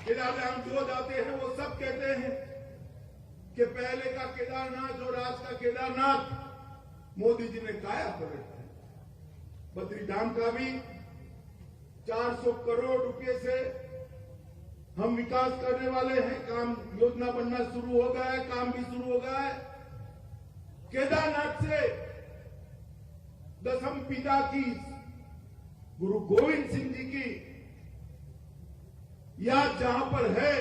[SPEAKER 1] केदारधाम जो जाते हैं वो सब कहते हैं कि पहले का केदारनाथ और आज का केदारनाथ मोदी जी ने काया पलट है। बद्रीधाम का भी 400 करोड़ रुपए से हम विकास करने वाले हैं। काम योजना बनना शुरू हो गया है, काम भी शुरू हो गया है। केदारनाथ से दसम पिता की गुरु गोविंद सिंह जी की याद जहां पर है,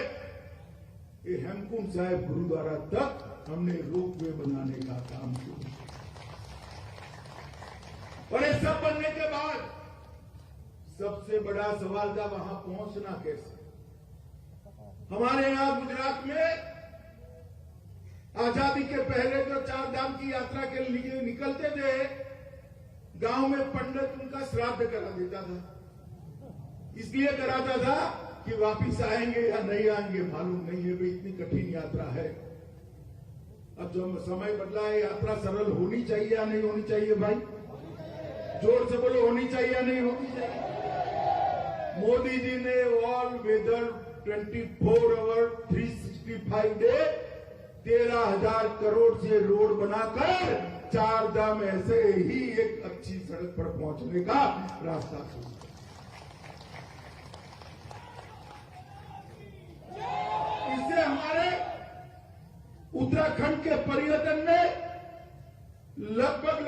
[SPEAKER 1] ये हेमकुंड साहिब गुरुद्वारा तक हमने रोपवे बनाने का काम किया। और ये सब बनने के बाद सबसे बड़ा सवाल था वहां पहुंचना कैसे। हमारे यहां गुजरात में आजादी के पहले जो 4 धाम की यात्रा के लिए निकलते थे, गांव में पंडित उनका श्राद्ध करा देता था। इसलिए कराता था कि वापिस आएंगे या नहीं आएंगे मालूम नहीं है, भाई इतनी कठिन यात्रा है। अब जो समय बदला है, यात्रा सरल होनी चाहिए या नहीं होनी चाहिए भाई? जोर से बोलो, होनी चाहिए या नहीं होनी चाहिए? मोदी जी ने all weather 24 hour 365 day 13,000 crore से रोड बनाकर 4 धाम ऐसे ही एक अच्छी सड़क पर पहुंचने का रास्ता शुरू। इससे हमारे उत्तराखंड के पर्यटन में लगभग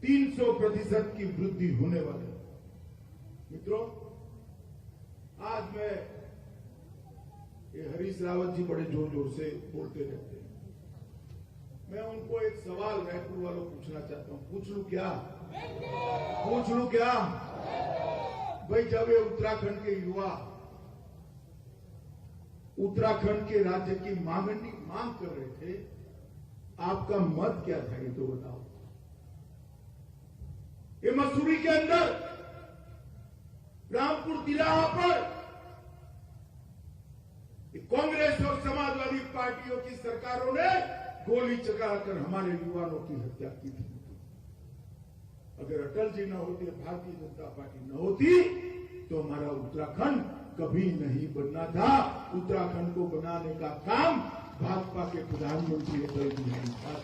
[SPEAKER 1] 300% की वृद्धि होने वाली है। मित्रों, आज मैं हरीश रावत जी बड़े जोर जोर से बोलते रहते हैं। मैं उनको एक सवाल रायपुर वालों पूछना चाहता हूं। पूछ लूं क्या? पूछ लूं क्या? भाई, जब ये उत्तराखंड के युवा उत्तराखंड के राज्य की मांग कर रहे थे, आपका मत क्या था ये तो बताओ। ये मसूरी के अंदर रामपुर तिराहा पर कांग्रेस और समाजवादी पार्टियों की सरकारों ने गोली चलाकर हमारे युवाओं की हत्या की थी। अगर अटल जी न होते, भारतीय जनता पार्टी न होती, तो हमारा उत्तराखंड कभी नहीं बनना था। उत्तराखंड को बनाने का काम भाजपा के प्रधानमंत्री अटल जी ने किया।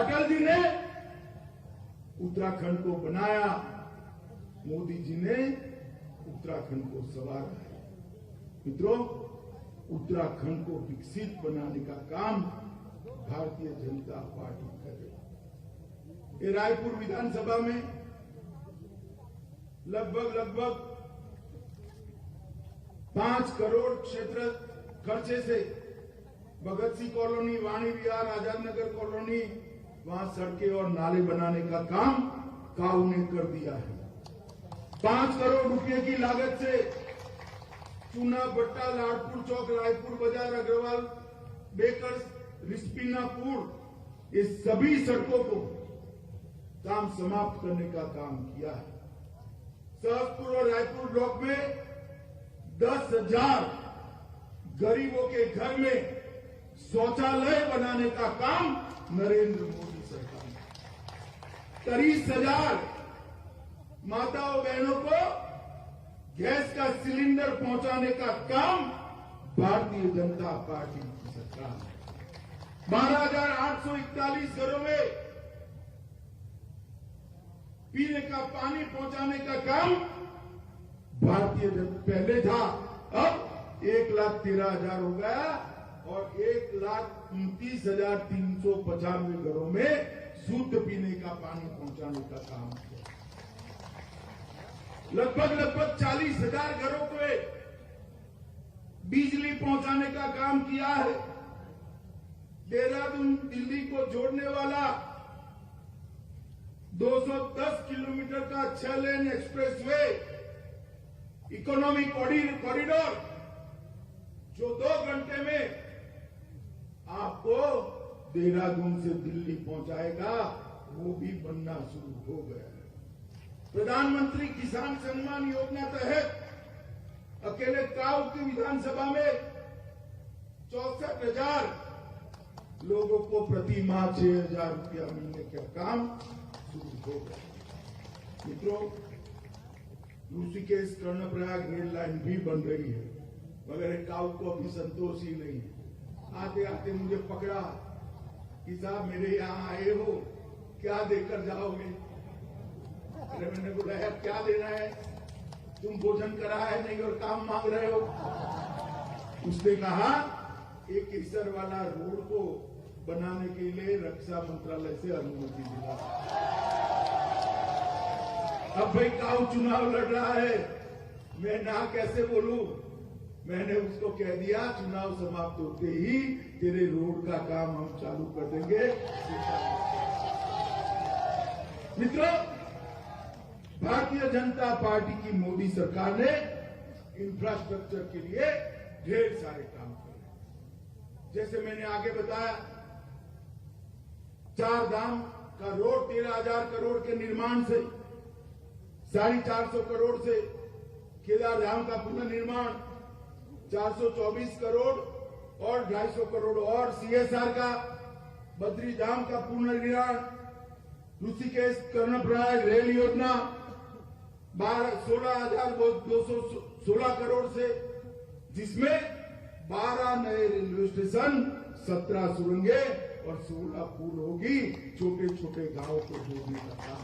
[SPEAKER 1] अटल जी ने उत्तराखंड को बनाया, मोदी जी ने उत्तराखंड को संवारा है। मित्रों, उत्तराखंड को विकसित बनाने का काम भारतीय जनता पार्टी करे। ये रायपुर विधानसभा में लगभग 5 करोड़ क्षेत्र खर्चे से भगत सिंह कॉलोनी, वाणी विहार, आजाद नगर कॉलोनी, वहां सड़कें और नाले बनाने का काम काऊ ने कर दिया है। 5 करोड़ रुपए की लागत से चूना भट्टा, लाडपुर चौक, रायपुर बाजार, अग्रवाल बेकर्स, रिस्पीनापुर, ये सभी सड़कों को काम समाप्त करने का काम किया है। सहसपुर और रायपुर ब्लॉक में 10,000 गरीबों के घर में शौचालय बनाने का काम नरेंद्र मोदी सरकार ने। 30,000 माताओं बहनों को गैस का सिलेंडर पहुंचाने का काम भारतीय जनता पार्टी की सरकार ने। 12,841 घरों में पीने का पानी पहुंचाने का काम भारतीय जनता पहले था, अब 1,13,000 हो गया और 1,29,395 घरों में शुद्ध पीने का पानी पहुंचाने का काम किया। लगभग 40,000 घरों को बिजली पहुंचाने का काम किया है। देहरादून दिल्ली को जोड़ने वाला 210 किलोमीटर का 6 लेन एक्सप्रेसवे इकोनॉमिक कॉरिडोर, जो 2 घंटे में आपको देहरादून से दिल्ली पहुंचाएगा, वो भी बनना शुरू हो गया है। प्रधानमंत्री किसान सम्मान योजना तहत अकेले काऊ की विधानसभा में 64,000 लोगों को प्रति माह 6,000 रुपया मिलने का काम शुरू हो गया। मित्रों, ऋषिकेश कर्णप्रयाग रेल लाइन भी बन रही है, मगर काऊ को अभी संतोष ही नहीं है। आते आते मुझे पकड़ा कि साहब मेरे यहां आए हो, क्या देकर जाओगे? अरे मैंने बोला यार क्या देना है, तुम भोजन करा है नहीं और काम मांग रहे हो। उसने कहा एक केसर वाला रोड को बनाने के लिए रक्षा मंत्रालय से अनुमति मिला। अब भाई काऊ चुनाव लड़ रहा है, मैं ना कैसे बोलूं। मैंने उसको कह दिया चुनाव समाप्त होते ही तेरे रोड का काम हम चालू कर देंगे। मित्रों, भारतीय जनता पार्टी की मोदी सरकार ने इंफ्रास्ट्रक्चर के लिए ढेर सारे काम किए। जैसे मैंने आगे बताया, 4 धाम का रोड 13,000 करोड़ के निर्माण से, 450 करोड़ से केदार धाम का पुनर्निर्माण, 424 करोड़ और 250 करोड़ और CSR का, बद्री धाम का पुनर्निर्माण, ऋषिकेश कर्णप्रयाग रेल योजना 16,216 करोड़ से, जिसमें 12 नए रेलवे स्टेशन, 17 सुरंगे और 16 पुल होगी, छोटे छोटे गांवों को जोड़ने का काम।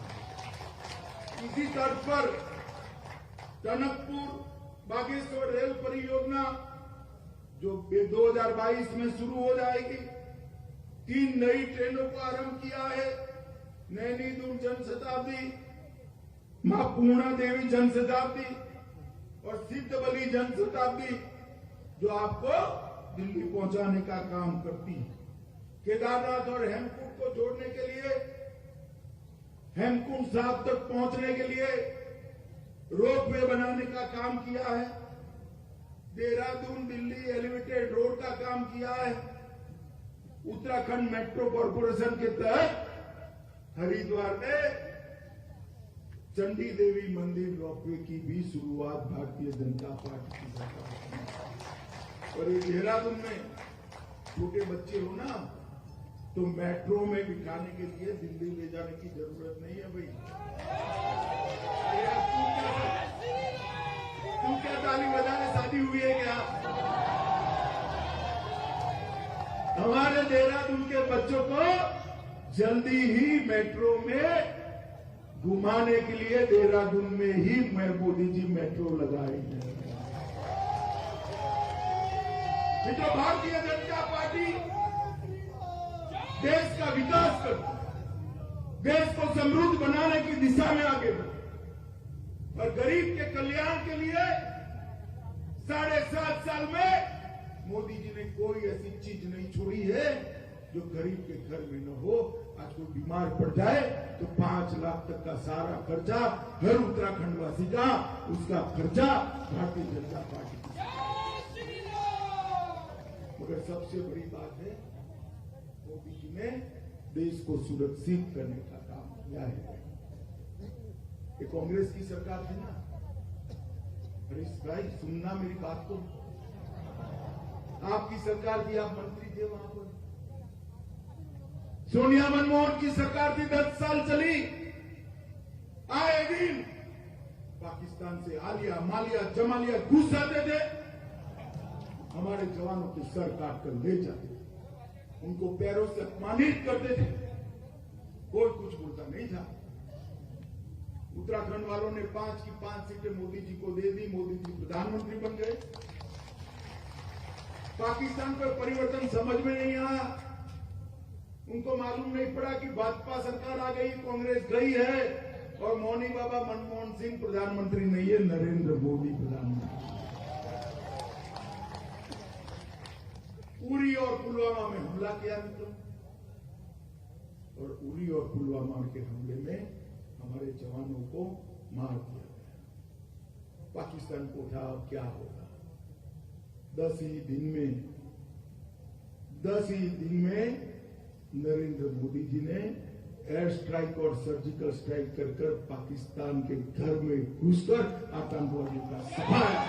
[SPEAKER 1] इसी तर्ज पर टनकपुर बागेश्वर रेल परियोजना जो 2022 में शुरू हो जाएगी, 3 नई ट्रेनों को आरंभ किया है। नैनी दुर्ग जनशताब्दी, मां पूर्णा देवी जनशताब्दी और सिद्धबली जनशताब्दी, जो आपको दिल्ली पहुंचाने का काम करती है। केदारनाथ और हेमकुंड को जोड़ने के लिए, हेमकुंड साहब तक पहुंचने के लिए रोपवे बनाने का काम किया है। देहरादून दिल्ली एलिवेटेड रोड का काम किया है। उत्तराखंड मेट्रो कॉर्पोरेशन के तहत हरिद्वार में चंडी देवी मंदिर रोपवे की भी शुरुआत भारतीय जनता पार्टी की सरकार। और ये देहरादून में छोटे बच्चे हो ना, तो मेट्रो में बिठाने के लिए दिल्ली ले जाने की जरूरत नहीं है भाई। तुम क्या ताली बजाने शादी हुई है क्या? हमारे देहरादून के बच्चों को जल्दी ही मेट्रो में घुमाने के लिए देहरादून में ही मोदी जी मेट्रो लगाएंगे। मित्रों, भारतीय जनता पार्टी देश का विकास करती है, देश को समृद्ध बनाने की दिशा में आगे बढ़ती, और गरीब के कल्याण के लिए 7.5 साल में मोदी जी ने कोई ऐसी चीज नहीं छोड़ी है जो गरीब के घर में न हो। आज कोई बीमार पड़ जाए तो 5 लाख तक का सारा खर्चा हर उत्तराखंड वासी का, उसका खर्चा भारतीय जनता पार्टी की। मगर सबसे बड़ी बात है, मोदी जी ने देश को सुरक्षित करने का काम किया है। ये कांग्रेस की सरकार थी ना, हरीश भाई सुनना मेरी बात को, आपकी सरकार थी, आप मंत्री थे वहां पर। सोनिया मनमोहन की सरकार थी, 10 साल चली। आए दिन पाकिस्तान से आलिया मालिया जमालिया घुस जाते थे, हमारे जवानों के सर काट कर ले जाते थे, उनको पैरों से अपमानित करते थे, कोई कुछ बोलता नहीं था। उत्तराखंड वालों ने 5 की 5 सीटें मोदी जी को दे दी, मोदी जी प्रधानमंत्री बन गए। पाकिस्तान पर परिवर्तन समझ में नहीं आया, उनको मालूम नहीं पड़ा कि भाजपा सरकार आ गई, कांग्रेस गई है और मौनी बाबा मनमोहन सिंह प्रधानमंत्री नहीं है, नरेंद्र मोदी प्रधानमंत्री। उरी और पुलवामा में हमला किया मित्रों, और उरी और पुलवामा के हमले में हमारे जवानों को मार दिया गया। पाकिस्तान को उठा, अब क्या होगा? 10 ही दिन में नरेंद्र मोदी जी ने एयर स्ट्राइक और सर्जिकल स्ट्राइक कर पाकिस्तान के घर में घुसकर आतंकवादियों का सफाया।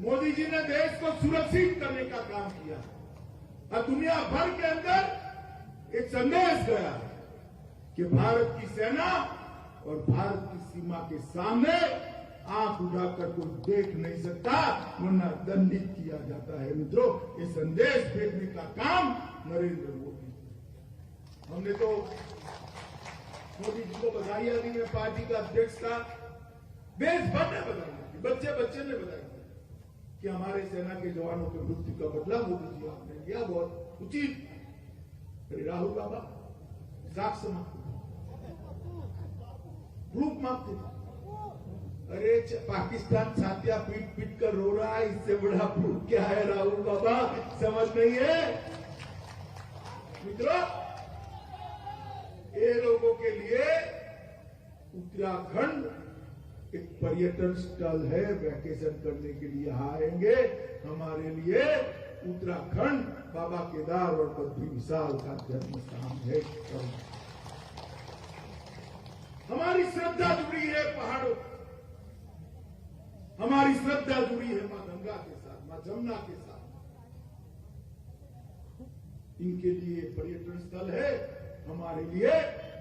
[SPEAKER 1] मोदी जी ने देश को सुरक्षित करने का काम किया और दुनिया भर के अंदर एक संदेश गया कि भारत की सेना और भारत की सीमा के सामने आंख उठाकर कोई देख नहीं सकता, वरना दंडित किया जाता है। मित्रों, ये संदेश भेजने का काम नरेंद्र मोदी। हमने तो मोदी जी को बधाई दी, मैं पार्टी का अध्यक्ष था, देश भर ने बधाई दी, बच्चे बच्चे ने बधाई दी कि हमारे सेना के जवानों के मृत्यु का बदला मोदी जी आपने लिया, बहुत उचित। अरे राहुल बाबा साक्ष्य मांगते, प्रूफ मांगते। अरे पाकिस्तान छातियां पीट पीट कर रो रहा है, इससे बड़ा प्रूफ क्या है राहुल बाबा, समझ नहीं है। मित्रों, ये लोगों के लिए उत्तराखंड एक पर्यटन स्थल है, वैकेशन करने के लिए आएंगे। हमारे लिए उत्तराखंड बाबा केदार और बद्री विशाल का जन्म स्थान है। हमारी श्रद्धा जुड़ी है पहाड़ों, हमारी श्रद्धा जुड़ी है मां गंगा के साथ, मां जमुना के साथ। इनके लिए पर्यटन स्थल है, हमारे लिए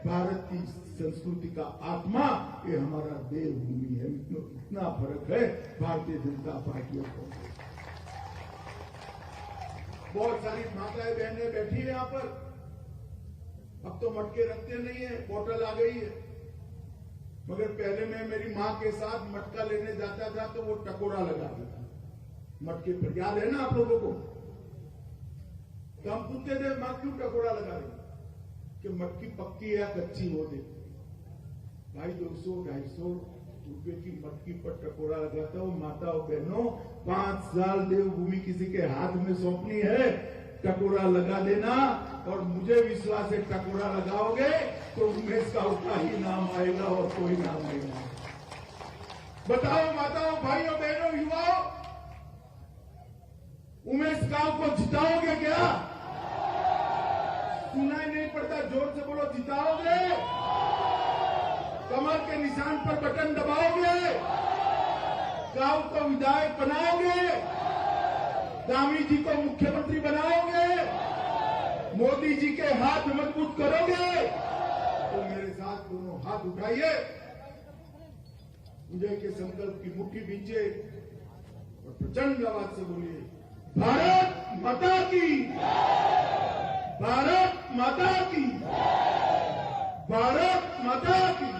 [SPEAKER 1] भारत की संस्कृति का आत्मा, ये हमारा देवभूमि है। इतना फर्क है भारतीय जनता पार्टी और कांग्रेस। बहुत सारी माताएं बहनें बैठी है यहाँ पर, अब तो मटके रखते नहीं है, बोतल आ गई है। मगर पहले मैं मेरी मां के साथ मटका लेने जाता था तो वो टकोरा लगा देता मटके पर, याद है ना आप लोगों को? तो हम पूछते थे मां क्यों टकोरा लगा रही कि मटकी पक्की या कच्ची हो दे। भाई 200-250 रुपए की मटकी पर टकोरा लगाता हूं। माता और बहनों, 5 साल देवभूमि किसी के हाथ में सौंपनी है, टकोरा लगा देना। और मुझे विश्वास है टकोरा लगाओगे तो उमेश का उसका ही नाम आएगा और कोई नाम नहीं आएगा। बताओ माताओं, भाइयों, बहनों, युवाओं, उमेश गांव को जिताओगे क्या? सुनाई नहीं पड़ता, जोर से बोलो, जिताओगे? कमर के निशान पर बटन दबाओगे? गांव को विधायक बनाओगे? दामी जी को मुख्यमंत्री बनाओगे? मोदी जी के हाथ मजबूत करोगे? तो मेरे साथ दोनों हाथ उठाइए, विजय के संकल्प की मुट्ठी बींचे और प्रचंड आवाज से बोलिए, भारत माता की, भारत माता की, भारत माता की।